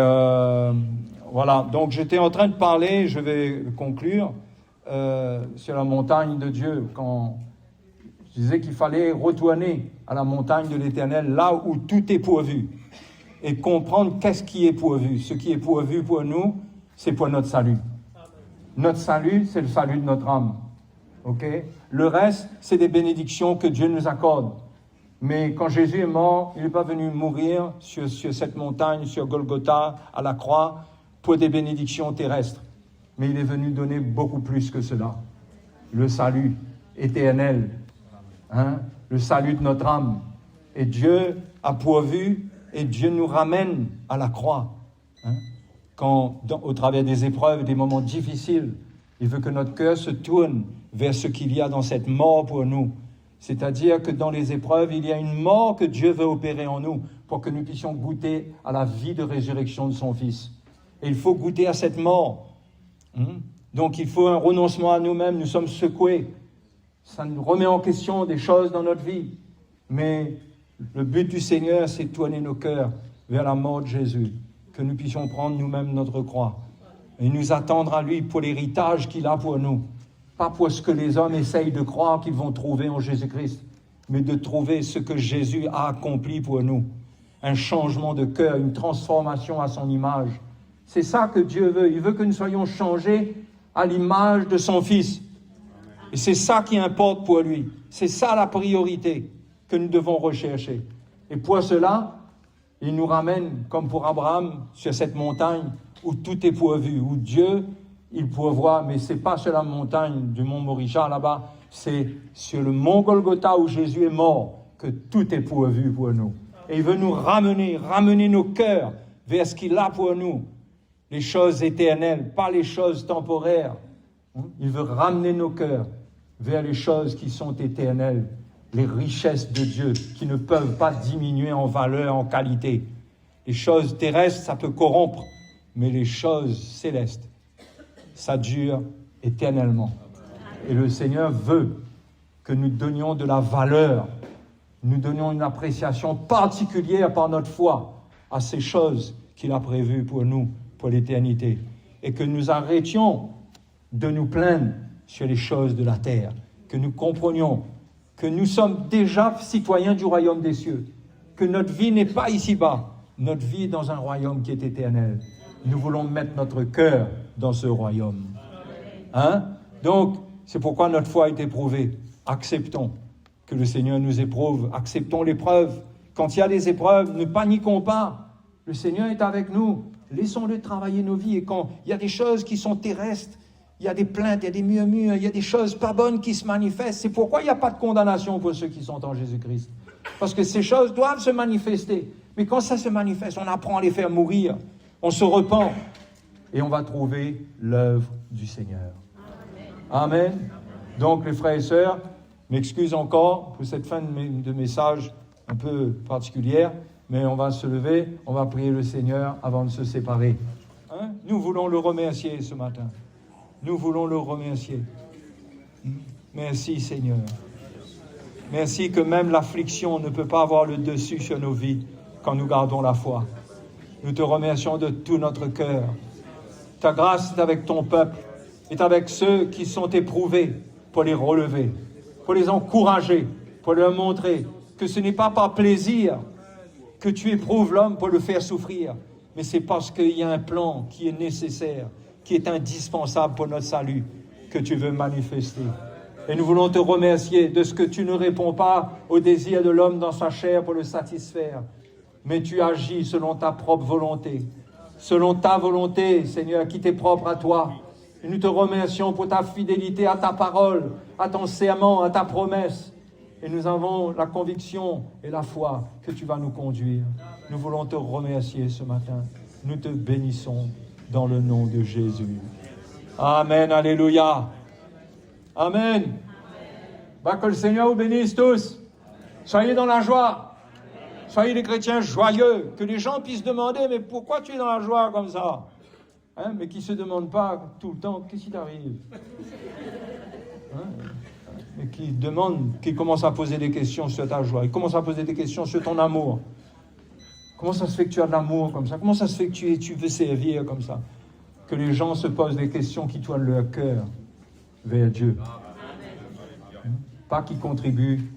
voilà, donc j'étais en train de parler, je vais conclure, sur la montagne de Dieu, quand je disais qu'il fallait retourner à la montagne de l'Éternel, là où tout est pourvu, et comprendre qu'est-ce qui est pourvu. Ce qui est pourvu pour nous, c'est pour notre salut. Notre salut, c'est le salut de notre âme. Okay? Le reste, c'est des bénédictions que Dieu nous accorde. Mais quand Jésus est mort, il n'est pas venu mourir sur cette montagne, sur Golgotha, à la croix, pour des bénédictions terrestres. Mais il est venu donner beaucoup plus que cela. Le salut éternel, le salut de notre âme. Et Dieu a pourvu, et Dieu nous ramène à la croix. au travers des épreuves, des moments difficiles, il veut que notre cœur se tourne vers ce qu'il y a dans cette mort pour nous. C'est-à-dire que dans les épreuves, il y a une mort que Dieu veut opérer en nous pour que nous puissions goûter à la vie de résurrection de son Fils. Et il faut goûter à cette mort. Donc il faut un renoncement à nous-mêmes. Nous sommes secoués. Ça nous remet en question des choses dans notre vie. Mais le but du Seigneur, c'est de tourner nos cœurs vers la mort de Jésus. Que nous puissions prendre nous-mêmes notre croix et nous attendre à lui pour l'héritage qu'il a pour nous. Pas pour ce que les hommes essayent de croire qu'ils vont trouver en Jésus-Christ, mais de trouver ce que Jésus a accompli pour nous. Un changement de cœur, une transformation à son image. C'est ça que Dieu veut. Il veut que nous soyons changés à l'image de son Fils. Et c'est ça qui importe pour lui. C'est ça la priorité que nous devons rechercher. Et pour cela, il nous ramène, comme pour Abraham, sur cette montagne où tout est pourvu, où Dieu, il pourvoit, mais ce n'est pas sur la montagne du mont Moricha là-bas, c'est sur le mont Golgotha où Jésus est mort que tout est pourvu pour nous. Et il veut nous ramener nos cœurs vers ce qu'il a pour nous, les choses éternelles, pas les choses temporaires. Il veut ramener nos cœurs vers les choses qui sont éternelles, les richesses de Dieu qui ne peuvent pas diminuer en valeur, en qualité. Les choses terrestres, ça peut corrompre, mais les choses célestes, ça dure éternellement. Et le Seigneur veut que nous donnions de la valeur, nous donnions une appréciation particulière par notre foi à ces choses qu'il a prévues pour nous, pour l'éternité. Et que nous arrêtions de nous plaindre sur les choses de la terre, que nous comprenions que nous sommes déjà citoyens du royaume des cieux, que notre vie n'est pas ici-bas, notre vie est dans un royaume qui est éternel. Nous voulons mettre notre cœur dans ce royaume. Donc, c'est pourquoi notre foi est éprouvée. Acceptons que le Seigneur nous éprouve, acceptons l'épreuve. Quand il y a des épreuves, ne paniquons pas. Le Seigneur est avec nous. Laissons-le travailler nos vies. Et quand il y a des choses qui sont terrestres, il y a des plaintes, il y a des murmures, il y a des choses pas bonnes qui se manifestent. C'est pourquoi il n'y a pas de condamnation pour ceux qui sont en Jésus-Christ. Parce que ces choses doivent se manifester. Mais quand ça se manifeste, on apprend à les faire mourir. On se repent et on va trouver l'œuvre du Seigneur. Amen. Donc, les frères et sœurs, m'excuse encore pour cette fin de message un peu particulière, mais on va se lever, on va prier le Seigneur avant de se séparer. Nous voulons le remercier ce matin. Nous voulons le remercier. Merci Seigneur. Merci que même l'affliction ne peut pas avoir le dessus sur nos vies quand nous gardons la foi. Nous te remercions de tout notre cœur. Ta grâce est avec ton peuple, est avec ceux qui sont éprouvés pour les relever, pour les encourager, pour leur montrer que ce n'est pas par plaisir que tu éprouves l'homme pour le faire souffrir, mais c'est parce qu'il y a un plan qui est nécessaire, qui est indispensable pour notre salut, que tu veux manifester. Et nous voulons te remercier de ce que tu ne réponds pas au désir de l'homme dans sa chair pour le satisfaire, mais tu agis selon ta propre volonté, selon ta volonté, Seigneur, qui t'est propre à toi. Et nous te remercions pour ta fidélité à ta parole, à ton serment, à ta promesse. Et nous avons la conviction et la foi que tu vas nous conduire. Nous voulons te remercier ce matin. Nous te bénissons dans le nom de Jésus. Amen, alléluia. Amen. Bah, que le Seigneur vous bénisse tous. Soyez dans la joie. Soyez des chrétiens joyeux. Que les gens puissent demander, mais pourquoi tu es dans la joie comme ça? Mais qui ne se demandent pas tout le temps, qu'est-ce qui t'arrive? Mais qui demandent, qui commencent à poser des questions sur ta joie. Ils commencent à poser des questions sur ton amour. Comment ça se fait que tu as de l'amour comme ça? Comment ça se fait que tu veux servir comme ça? Que les gens se posent des questions qui tournent leur cœur vers Dieu. Pas qui contribuent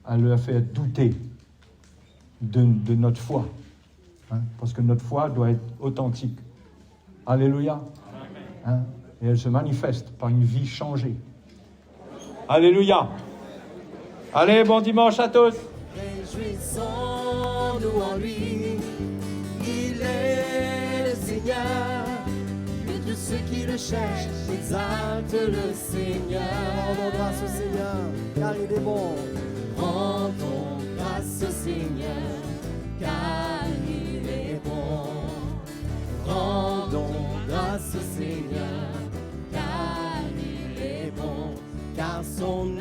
à leur faire douter de notre foi. Parce que notre foi doit être authentique. Alléluia. Et elle se manifeste par une vie changée. Alléluia. Allez, bon dimanche à tous. Réjouissons-nous en lui, il est le Seigneur, et tous ceux qui le cherchent exaltent le Seigneur. Rendons grâce au Seigneur, car il est bon. Rendons grâce au Seigneur, car il est bon. Rendons Seigneur, car il est bon, car son